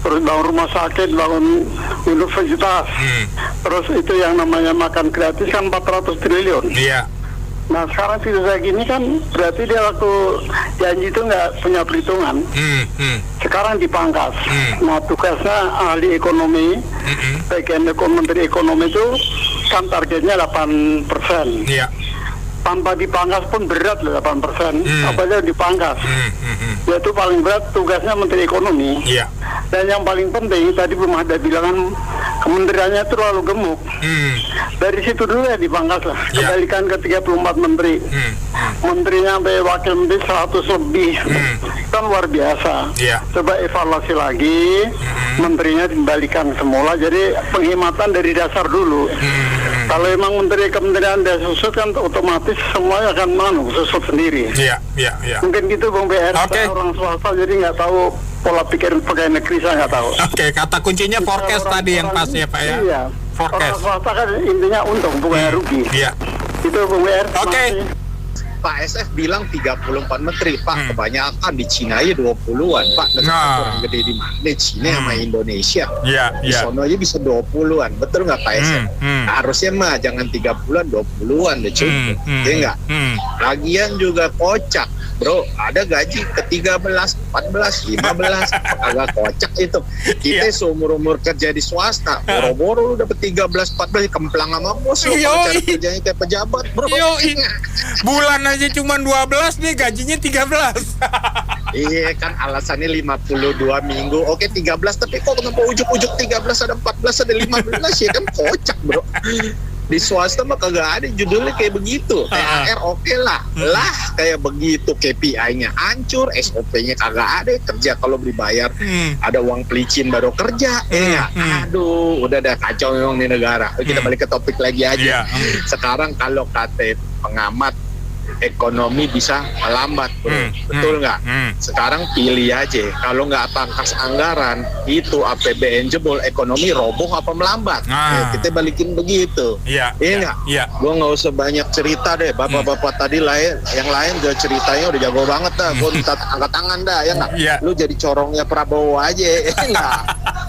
Terus bangun rumah sakit, bangun universitas. Terus itu yang namanya makan gratis kan 400 triliun. Nah sekarang tidak kayak gini kan berarti dia waktu janji itu nggak punya perhitungan. Sekarang dipangkas. Nah tugasnya ahli ekonomi, bagian menteri ekonomi itu kan targetnya 8%. Tanpa dipangkas pun berat loh 8%. Apalagi dipangkas. Yaitu paling berat tugasnya menteri ekonomi. Dan yang paling penting tadi belum ada bilangan kementeriannya terlalu gemuk. Dari situ dulu ya dipangkas lah. Kembalikan ke 34 menteri. Menterinya sampai wakil menteri 100 lebih. Kan luar biasa. Coba evaluasi lagi. Menterinya dikembalikan semula. Jadi penghematan dari dasar dulu. Kalau emang menteri kementerian dia susut kan otomatis semuanya akan susut sendiri. Mungkin gitu Bung BR. Orang swasta jadi nggak tahu pola pikir pegawai negeri, saya nggak tahu. Kata kuncinya forecast tadi yang pas ya Pak ya. Forecast. Orang swasta kan intinya untung bukan rugi. Itu Bung BR. Pak SF bilang 34 menteri, Pak kebanyakan di Cina aja 20-an, Pak. Negara kurang gede di mana? Cina sama Indonesia. Di sono aja bisa 20-an, betul nggak Pak SF? Harusnya mah jangan 30-an, 20-an deh cuy. Iya nggak? Lagian juga kocak, bro. Ada gaji ke 13, 14, 15, agak kocak itu. Kita seumur-umur kerja di swasta, boro-boro lu dapet 13, 14, kemplang sama bos lu. Cara kerjanya kayak pejabat, bro. Bulan aja cuma 12 nih, gajinya 13. Iya kan alasannya 52 minggu. Oke 13, tapi kok kenapa ujuk-ujuk 13 ada 14 ada 15 ya kan kocak, bro. Di swasta mah kagak ada judulnya kayak begitu. THR oke lah. Lah kayak begitu KPI-nya hancur, SOP-nya kagak ada. Kerja kalau dibayar ada uang pelicin baru kerja. Aduh, udah kacau memang di negara. Kita balik ke topik lagi aja. Sekarang kalau kata pengamat ekonomi bisa melambat, bro. Betul nggak? Sekarang pilih aja. Kalau nggak pangkas anggaran, itu APBN jebol, ekonomi roboh apa melambat? Kita balikin begitu. Iya nggak? Gue nggak usah banyak cerita deh. Bapak-bapak tadi yang lain udah ceritanya udah jago banget dah. Gue minta angkat tangan dah, ya nggak? Lu jadi corongnya Prabowo aja, ya nggak?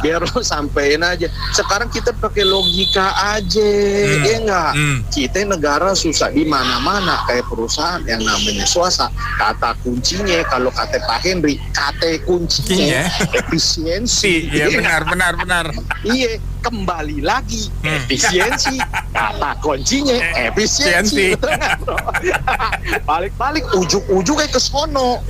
Biar lu sampein aja. Sekarang kita pakai logika aja, ya nggak? Kita negara susah di mana-mana kayak perusahaan yang namanya swasta, kata kuncinya kalau kata Pak Henry, kata kuncinya efisiensi. Iya benar. Iya, kembali lagi efisiensi, kata kuncinya efisiensi. Balik-balik ujuk-ujuknya ke sono.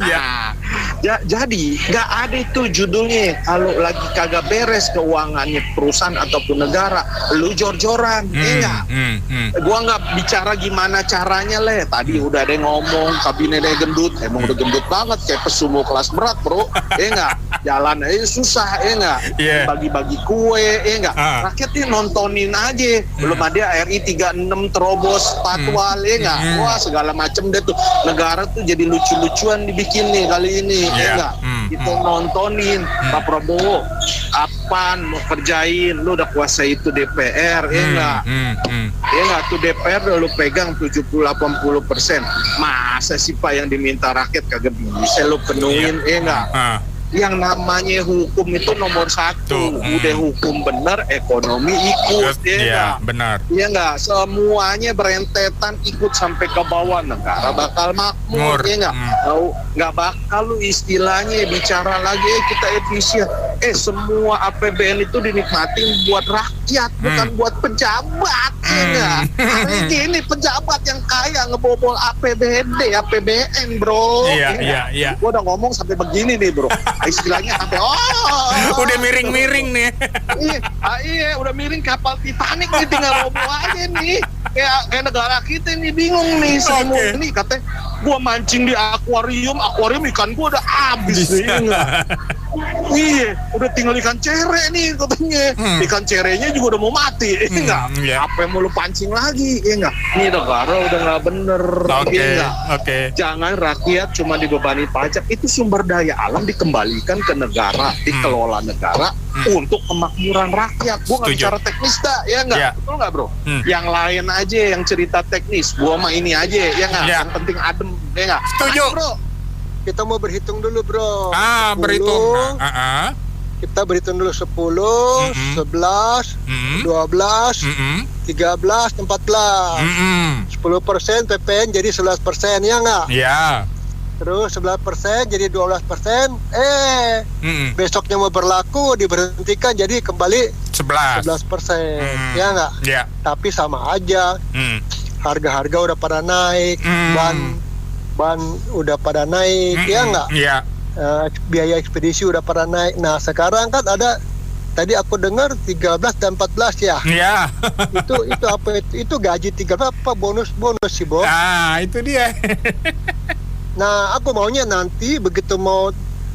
Jadi nggak ada itu judulnya kalau lagi kagak beres keuangannya perusahaan ataupun negara, lu jor-joran. Gua nggak bicara gimana caranya le. Tadi udah ada yang ngomong kabinetnya gendut, emang udah gendut banget kayak pesumo kelas berat, bro. Nggak jalan aja susah, nggak bagi-bagi kue, nggak rakyatnya nontonin aja. Belum ada RI 36 terobos patwal, nggak wah segala macem deh tuh. Negara tuh jadi lucu-lucuan dibikin nih kali ini, nggak kita nontonin. Pak Prabowo kapan mau kerjain? Lu udah kuasa itu DPR, nggak? Nggak tuh DPR udah lu pegang 70-80%. Masa sih Pak yang diminta rakyat kagak bisa lu penuhin, nggak? Yang namanya hukum itu nomor 1. Udah hukum benar, ekonomi ikut, benar. Iya nggak? Semuanya berentetan ikut sampai ke bawah, negara bakal makmur, ya nggak? Nggak bakal lu istilahnya bicara lagi kita efisien. Semua APBN itu dinikmatin buat rakyat, bukan buat pejabat, ya nggak? Karena gini pejabat yang kaya ngebobol APBN, bro. Iya. Gua udah ngomong sampai begini nih, bro. Istilahnya sampai udah miring-miring nih. Iya, udah miring kapal Titanic nih, tinggal roboh aja nih. Kayak negara kita nih bingung nih semua ini katanya gua mancing di akuarium ikan gua udah habis nih. Iya, udah tinggal ikan cere nih katanya. Ikan cerenya juga udah mau mati, enggak? Apa yang mau lu pancing lagi, enggak? Ini negara udah nggak bener, Jangan rakyat cuma dibebani pajak, itu sumber daya alam dikembalikan ke negara, dikelola negara untuk kemakmuran rakyat. Gua nggak bicara teknis dah, ya enggak? Betul nggak, bro? Yang lain aja yang cerita teknis, gua mah ini aja, ya enggak? Yang penting adem, ya enggak? Setuju, bro. Kita mau berhitung dulu, bro. 10, berhitung. Kita berhitung dulu 10, 11, 12, 13, 14. 10% PPN jadi 11%, ya nggak? Iya. Terus 11% jadi 12%. Besoknya mau berlaku diberhentikan jadi kembali 11%. Ya nggak? Iya. Tapi sama aja. Harga-harga udah pada naik, ban udah pada naik, ya nggak? Iya. Biaya ekspedisi udah pada naik. Nah sekarang kan ada, tadi aku dengar 13 dan 14 ya. Iya. itu apa? Itu gaji 13 apa bonus sih, Bo? Itu dia. Nah aku maunya nanti begitu mau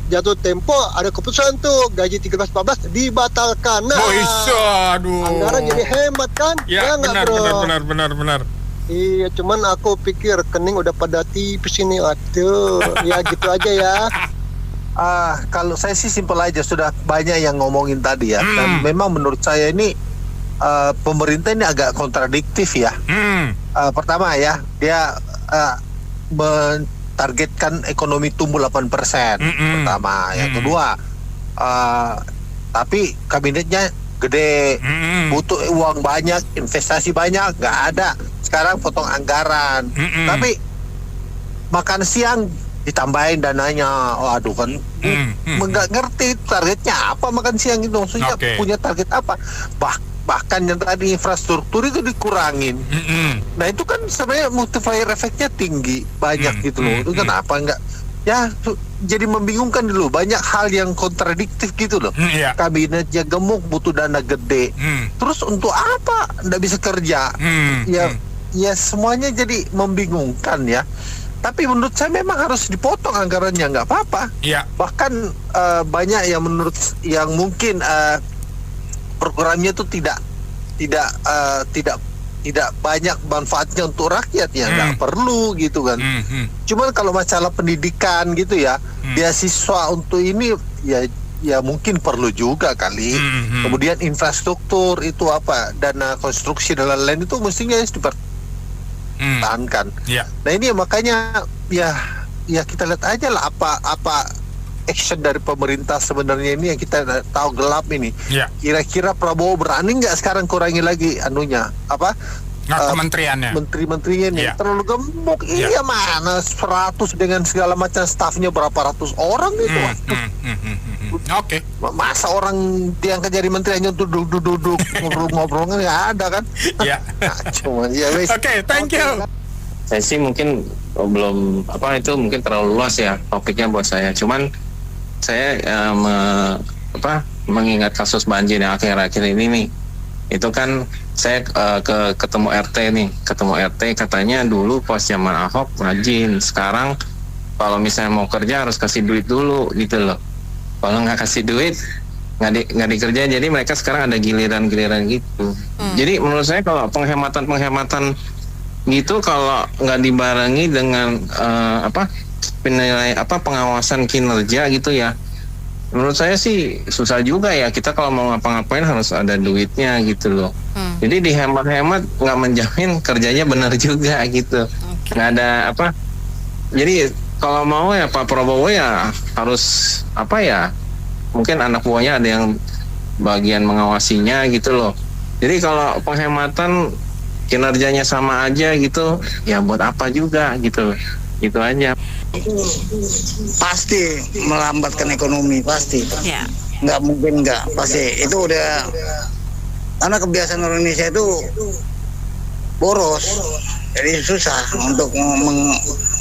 jatuh tempo ada keputusan tuh gaji 13-14 dibatalkan. Nah, aduh. Anggaran jadi hemat kan? Ya nggak, bro? Benar. Iya, cuman aku pikir kening udah pada tipis ini, waduh. Ya gitu aja ya. Kalau saya sih simpel aja, sudah banyak yang ngomongin tadi ya. Dan memang menurut saya ini pemerintah ini agak kontradiktif ya. Pertama ya, dia mentargetkan ekonomi tumbuh 8%. Pertama, yang kedua, tapi kabinetnya gede, butuh uang banyak, investasi banyak, nggak ada. Sekarang potong anggaran, tapi makan siang ditambahin dananya. Waduh kan, nggak ngerti targetnya apa makan siang itu, maksudnya punya target apa? Bahkan yang tadi infrastruktur itu dikurangin. Nah itu kan sebenarnya multiplier efeknya tinggi, banyak gitu loh. Itu kenapa nggak? Ya jadi membingungkan dulu, banyak hal yang kontradiktif gitu loh. Kabinetnya gemuk, butuh dana gede, terus untuk apa nggak bisa kerja? Ya semuanya jadi membingungkan ya. Tapi menurut saya memang harus dipotong anggarannya, nggak apa-apa. Bahkan banyak yang menurut yang mungkin programnya itu tidak banyak manfaatnya untuk rakyat, ya nggak perlu gitu kan. Cuman kalau masalah pendidikan gitu ya, beasiswa untuk ini ya mungkin perlu juga kali. Kemudian infrastruktur itu apa, dana konstruksi dan lain-lain itu mestinya harus dipertahankan. Nah ini makanya ya kita lihat aja lah apa action dari pemerintah sebenarnya ini yang kita tahu gelap ini. Kira-kira Prabowo berani nggak sekarang kurangi lagi anunya kementeriannya, menteri-menterinya ini terlalu gemuk. Iya mana 100 dengan segala macam stafnya berapa ratus orang itu. Masa orang diangkat jadi menteri hanya untuk duduk-duduk ngobrol-ngobrol nggak ada kan? Cuma thank you. Saya sih mungkin belum itu mungkin terlalu luas ya topiknya buat saya. Cuman saya mengingat kasus banjir yang akhir-akhir ini nih. Itu kan saya ketemu RT katanya dulu pas zaman Ahok rajin, sekarang kalau misalnya mau kerja harus kasih duit dulu gitu loh. Kalau nggak kasih duit nggak dikerjain, jadi mereka sekarang ada giliran gitu. Jadi menurut saya kalau penghematan gitu kalau nggak dibarengi dengan pengawasan kinerja gitu ya, menurut saya sih susah juga ya. Kita kalau mau ngapa-ngapain harus ada duitnya gitu loh. Jadi dihemat-hemat nggak menjamin kerjanya benar juga gitu. Nggak ada jadi kalau mau ya Pak Prabowo ya harus mungkin anak buahnya ada yang bagian mengawasinya gitu loh. Jadi kalau penghematan kinerjanya sama aja gitu, ya buat apa juga gitu aja. Pasti melambatkan ekonomi, pasti. Nggak mungkin nggak, pasti. Itu udah, karena kebiasaan orang Indonesia itu boros, jadi susah untuk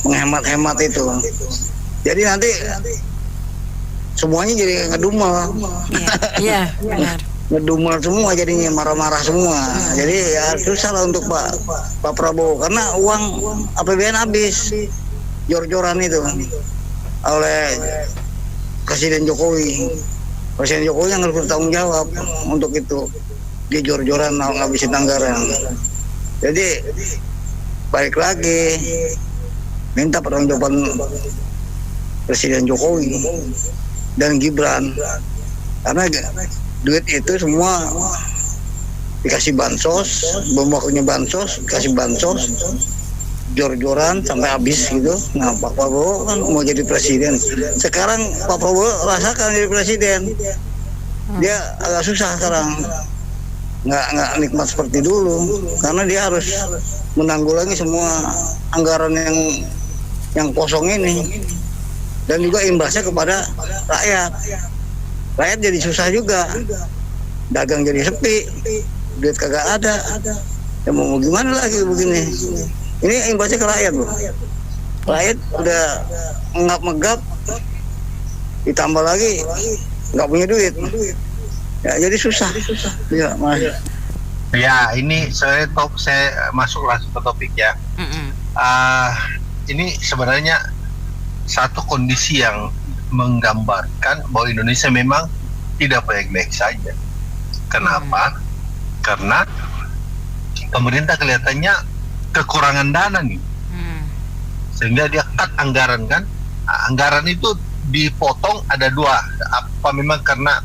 menghemat-hemat itu. Jadi nanti semuanya jadi ngedumel. Iya, benar. Ngedumel semua jadinya, marah-marah semua. Jadi ya susah lah untuk Pak Prabowo, karena uang APBN habis jor-joran itu oleh Presiden Jokowi. Presiden Jokowi yang harus bertanggung jawab untuk itu. Dia jor-joran ngabisin anggaran. Jadi balik lagi minta pertanggungjawaban Presiden Jokowi dan Gibran, karena duit itu semua dikasih bansos, belum waktunya bansos, dikasih bansos, jor-joran sampai habis gitu. Nah Pak Prabowo kan mau jadi presiden, sekarang Pak Prabowo rasakan jadi presiden, dia agak susah sekarang, nggak nikmat seperti dulu, karena dia harus menanggulangi semua anggaran yang kosong ini, dan juga imbasnya kepada rakyat jadi susah juga, dagang jadi sepi, duit kagak ada, ya mau gimana lagi begini. Ini imbasnya ke rakyat loh. Rakyat udah megap, ditambah lagi nggak punya duit, ya jadi susah. Ya, Mas. Ya, ini saya masuk langsung ke topik ya. Ini sebenarnya satu kondisi yang menggambarkan bahwa Indonesia memang tidak baik-baik saja. Kenapa? Karena pemerintah kelihatannya kekurangan dana nih, sehingga dia cut anggaran kan. Anggaran itu dipotong ada dua, apa memang karena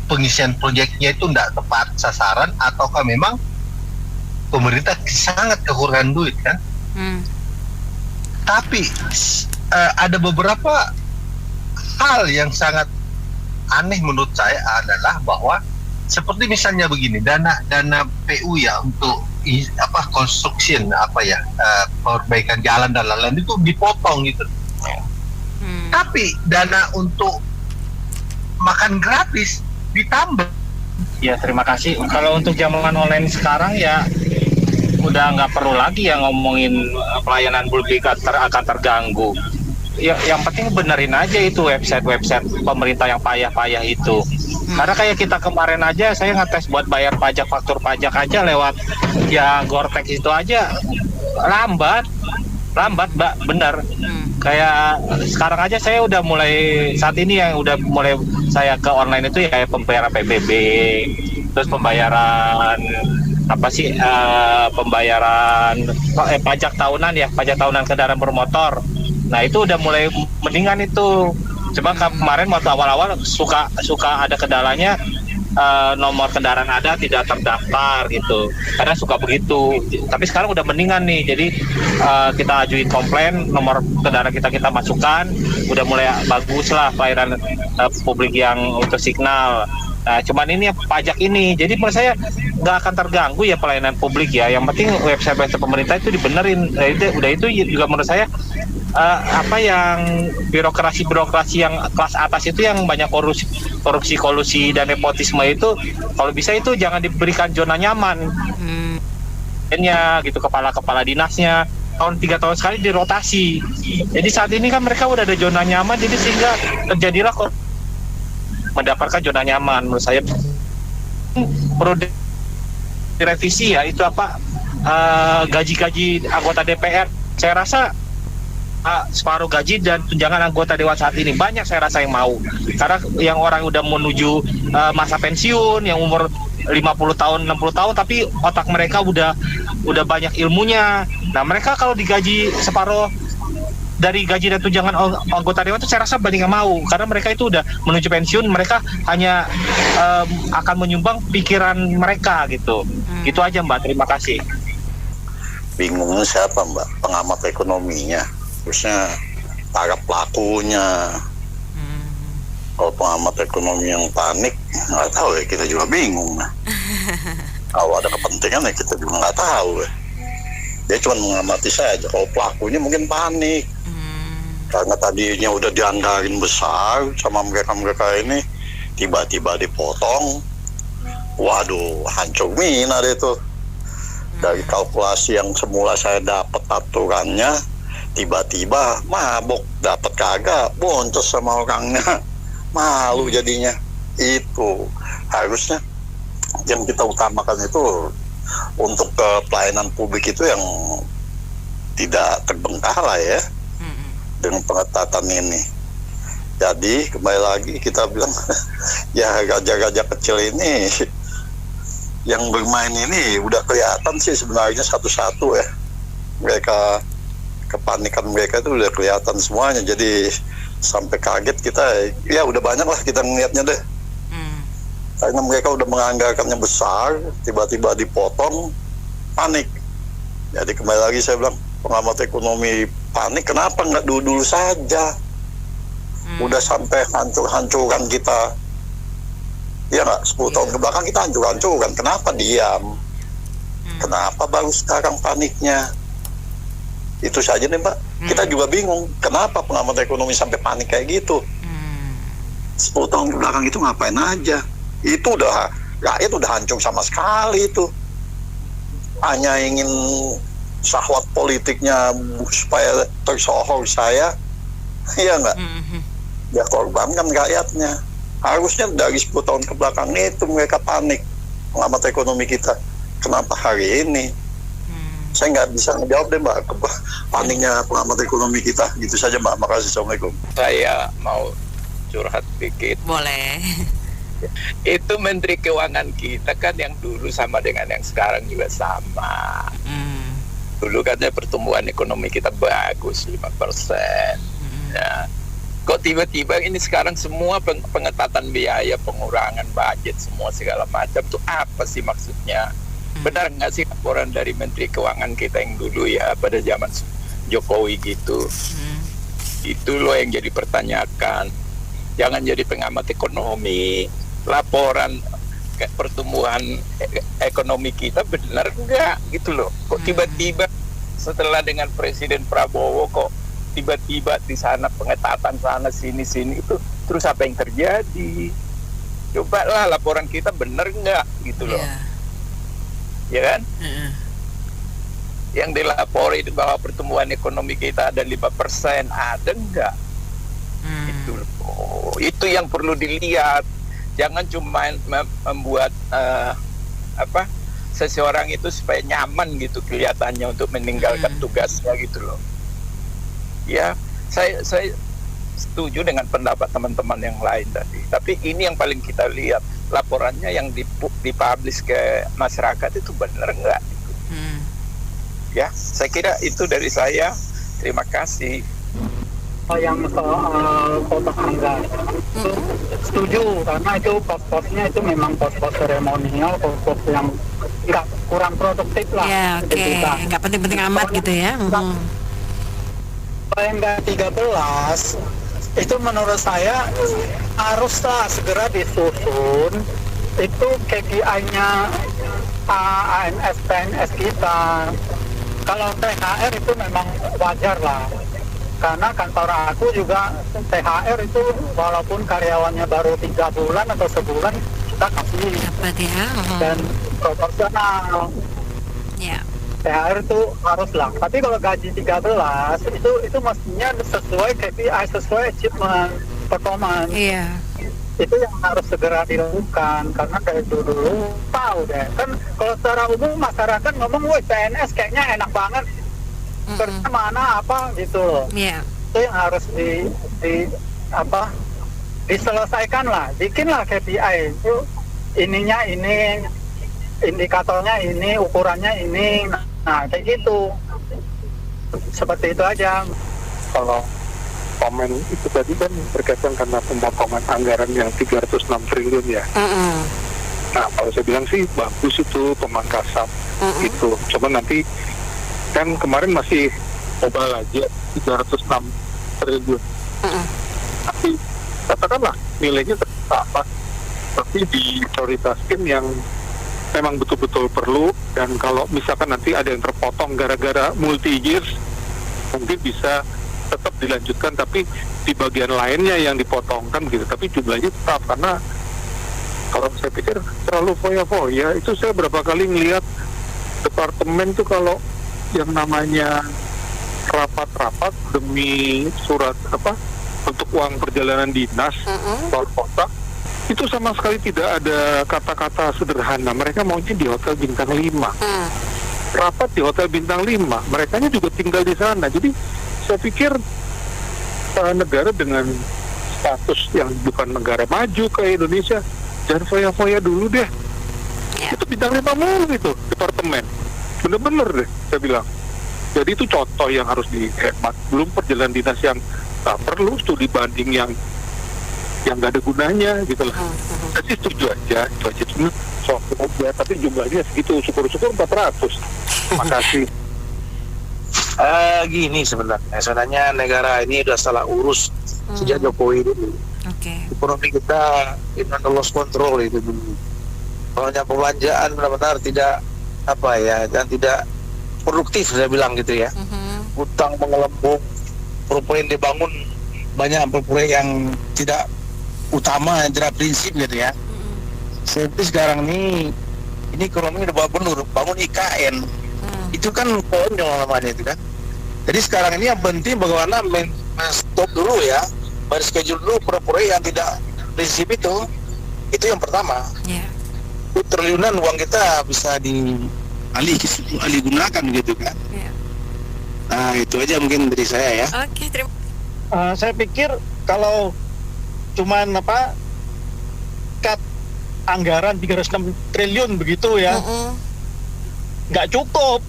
pengisian proyeknya itu tidak tepat sasaran, ataukah memang pemerintah sangat kekurangan duit kan. Tapi ada beberapa hal yang sangat aneh menurut saya adalah bahwa seperti misalnya begini, dana PU ya untuk construction perbaikan jalan dan lain-lain itu dipotong gitu. Tapi dana untuk makan gratis ditambah. Ya, terima kasih. Kalau untuk jamuan online sekarang ya udah nggak perlu lagi ya ngomongin pelayanan publik akan terganggu. Ya, yang penting benerin aja itu website pemerintah yang payah-payah itu. Karena kayak kita kemarin aja, saya ngetes buat bayar pajak, faktur pajak aja lewat ya Gortex itu aja lambat Mbak, bener. Kayak sekarang aja saya udah mulai, saat ini yang udah mulai saya ke online itu ya pembayaran PBB, terus pembayaran pajak tahunan kendaraan bermotor. Nah itu udah mulai mendingan itu. Cuma kemarin waktu awal-awal suka ada kendalanya, nomor kendaraan ada tidak terdaftar gitu, karena suka begitu. Tapi sekarang udah mendingan nih, jadi kita ajuin komplain, nomor kendaraan kita masukkan, udah mulai bagus lah pelayanan publik yang untuk signal. Nah, cuman ini pajak ini, jadi menurut saya nggak akan terganggu ya pelayanan publik ya. Yang penting website pemerintah itu dibenerin. Udah itu juga menurut saya yang birokrasi yang kelas atas itu yang banyak korupsi, kolusi dan nepotisme itu, kalau bisa itu jangan diberikan zona nyaman. Gitu, kepala dinasnya 3 tahun sekali dirotasi. Jadi saat ini kan mereka udah ada zona nyaman, jadi sehingga terjadilah mendapatkan zona nyaman. Menurut saya perlu direvisi ya itu gaji-gaji anggota DPR. Saya rasa separuh gaji dan tunjangan anggota dewan saat ini banyak saya rasa yang mau, karena yang orang udah menuju masa pensiun, yang umur 50 tahun 60 tahun tapi otak mereka udah banyak ilmunya. Nah mereka kalau digaji separuh dari gaji dan tunjangan anggota dewan itu saya rasa banyak yang mau, karena mereka itu udah menuju pensiun, mereka hanya akan menyumbang pikiran mereka gitu. Itu aja Mbak, terima kasih. Bingungnya siapa Mbak? Pengamat ekonominya, terusnya para pelakunya. Kalau pengamat ekonomi yang panik, nggak tahu ya, kita juga bingung. Kalau ada kepentingan ya kita juga nggak tahu ya. Dia cuma mengamati saja. Kalau pelakunya mungkin panik, karena tadinya udah dianggarin besar sama mereka ini, tiba-tiba dipotong. Waduh, hancur mina deh tuh. Dari kalkulasi yang semula saya dapat aturannya, tiba-tiba mabok, dapat kagak, boncos sama orangnya, malu jadinya. Itu harusnya yang kita utamakan itu untuk pelayanan publik itu yang tidak terbengkalai ya dengan pengetatan ini. Jadi kembali lagi kita bilang ya gajah-gajah kecil ini yang bermain ini udah kelihatan sih sebenarnya satu-satu ya. Mereka, kepanikan mereka itu udah kelihatan semuanya. Jadi sampai kaget kita, ya udah banyak lah kita ngeliatnya deh. Karena mereka udah menganggarkannya besar, tiba-tiba dipotong, panik. Jadi kembali lagi saya bilang, pengamat ekonomi panik, kenapa nggak dulu-dulu saja? Udah sampai hancur-hancuran kita. Ya nggak, 10 tahun ke belakang kita hancur-hancuran, kenapa diam? Kenapa baru sekarang paniknya? Itu saja nih Mbak, kita juga bingung, kenapa pengamat ekonomi sampai panik kayak gitu? 10 tahun ke belakang itu ngapain aja? Itu udah, rakyat udah hancur sama sekali itu. Hanya ingin syahwat politiknya supaya tersohor saya, iya nggak? Dia korbankan rakyatnya. Harusnya dari 10 tahun ke belakang itu mereka panik, pengamat ekonomi kita. Kenapa hari ini? Saya nggak bisa menjawab deh Mbak, paniknya pengamat ekonomi kita. Gitu saja Mbak, makasih. Assalamualaikum. Saya mau curhat dikit. Boleh. Itu Menteri Keuangan kita kan yang dulu sama dengan yang sekarang juga sama. Dulu katanya pertumbuhan ekonomi kita bagus 5%. Ya. Kok tiba-tiba ini sekarang semua pengetatan biaya, pengurangan budget, semua segala macam tuh apa sih maksudnya? Benar nggak sih laporan dari Menteri Keuangan kita yang dulu ya pada zaman Jokowi gitu? Itu loh yang jadi pertanyakan. Jangan jadi pengamat ekonomi. Laporan pertumbuhan ekonomi kita benar nggak gitu loh? Kok tiba-tiba setelah dengan Presiden Prabowo kok tiba-tiba di sana pengetatan sana sini itu terus apa yang terjadi? Cobalah laporan kita benar nggak gitu loh? Ya kan? Yang dilapori bahwa pertumbuhan ekonomi kita ada 5%, ada nggak? Itu yang perlu dilihat. Jangan cuma membuat seseorang itu supaya nyaman gitu kelihatannya untuk meninggalkan tugasnya gitu loh. Ya, saya setuju dengan pendapat teman-teman yang lain tadi. Tapi ini yang paling kita lihat, laporannya yang dipublish ke masyarakat itu benar nggak? Ya, saya kira itu dari saya. Terima kasih. Yang soal potong anggaran setuju, karena itu pos-posnya itu memang pos-pos seremonial, pos-pos yang nggak kurang produktif lah. Ya, oke. Nggak penting-penting amat gitu ya. Yang 13 itu menurut saya haruslah segera disusun itu KPI-nya ANS PNS kita. Kalau THR itu memang wajar lah, karena kantor aku juga THR itu walaupun karyawannya baru 3 bulan atau sebulan kita kasih dan proporsional. THR itu haruslah, tapi kalau gaji 13 itu mestinya sesuai KPI, sesuai achievement performance. Itu yang harus segera dilakukan, karena dari dulu tahu deh kan kalau secara umum masyarakat ngomong, woi PNS kayaknya enak banget, kerja mana apa gitu loh. Itu yang harus diselesaikan lah, bikinlah KPI itu ininya ini, indikatornya ini, ukurannya ini, nah kayak gitu, seperti itu aja. Kalau komen itu tadi kan berkaitan karena pemotongan anggaran yang 306 triliun ya. Nah kalau saya bilang sih bagus itu pemangkasan itu. Coba nanti kan kemarin masih mobile aja 306 triliun. Tapi katakanlah nilainya tetap, tapi diprioritaskan yang memang betul-betul perlu, dan kalau misalkan nanti ada yang terpotong gara-gara multi years mungkin bisa tetap dilanjutkan, tapi di bagian lainnya yang dipotongkan gitu, tapi jumlahnya tetap, karena kalau saya pikir terlalu foya-foya. Itu saya berapa kali ngelihat departemen tuh kalau yang namanya rapat-rapat demi surat untuk uang perjalanan dinas luar kota, itu sama sekali tidak ada kata-kata sederhana. Mereka maunya di hotel bintang 5, rapat di hotel bintang 5, merekanya juga tinggal di sana. Jadi saya pikir negara dengan status yang bukan negara maju kayak Indonesia, jangan foya-foya dulu deh. Itu bintang 5 mulu itu departemen, bener-bener deh saya bilang. Jadi itu contoh yang harus dihemat. Belum perjalanan dinas yang tak perlu, studi banding yang nggak ada gunanya gitu lah. Saya sih setuju aja, itu aja cuma soal aja, tapi jumlahnya segitu, syukur-syukur 400. Makasih. Gini sebenarnya negara ini udah salah urus sejak Jokowi dulu. Ekonomi kita ini lost control itu dulu. Kalau pembelanjaan benar-benar tidak dan tidak produktif, saya bilang gitu ya. Utang mengelembung, proyek dibangun banyak proyek yang tidak utama, yang tidak prinsip gitu ya. Seperti sekarang ini ekonomi udah bangun IKN. Itu kan konyol namanya itu kan. Jadi sekarang ini yang penting bagaimana stop dulu ya, schedule dulu proyek yang tidak prinsip itu yang pertama. Triliunan uang kita bisa dialih gunakan gitu kan. Nah itu aja mungkin dari saya ya. Oke, terima. Saya pikir kalau cuman cut anggaran 306 triliun begitu ya, nggak cukup.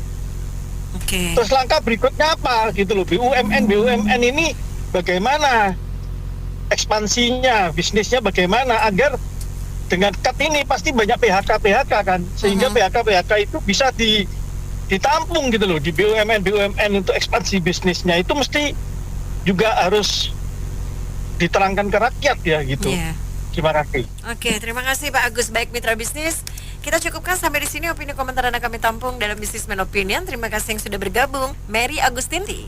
Terus langkah berikutnya apa gitu loh, BUMN ini bagaimana ekspansinya, bisnisnya bagaimana agar dengan cut ini pasti banyak PHK kan, sehingga PHK itu bisa ditampung gitu loh di BUMN untuk ekspansi bisnisnya. Itu mesti juga harus diterangkan ke rakyat ya gitu. Terima kasih. Oke, terima kasih Pak Agus. Baik mitra bisnis, kita cukupkan sampai di sini opini komentar Anda kami tampung dalam Businessman Opinion. Terima kasih yang sudah bergabung. Mary Agustinti.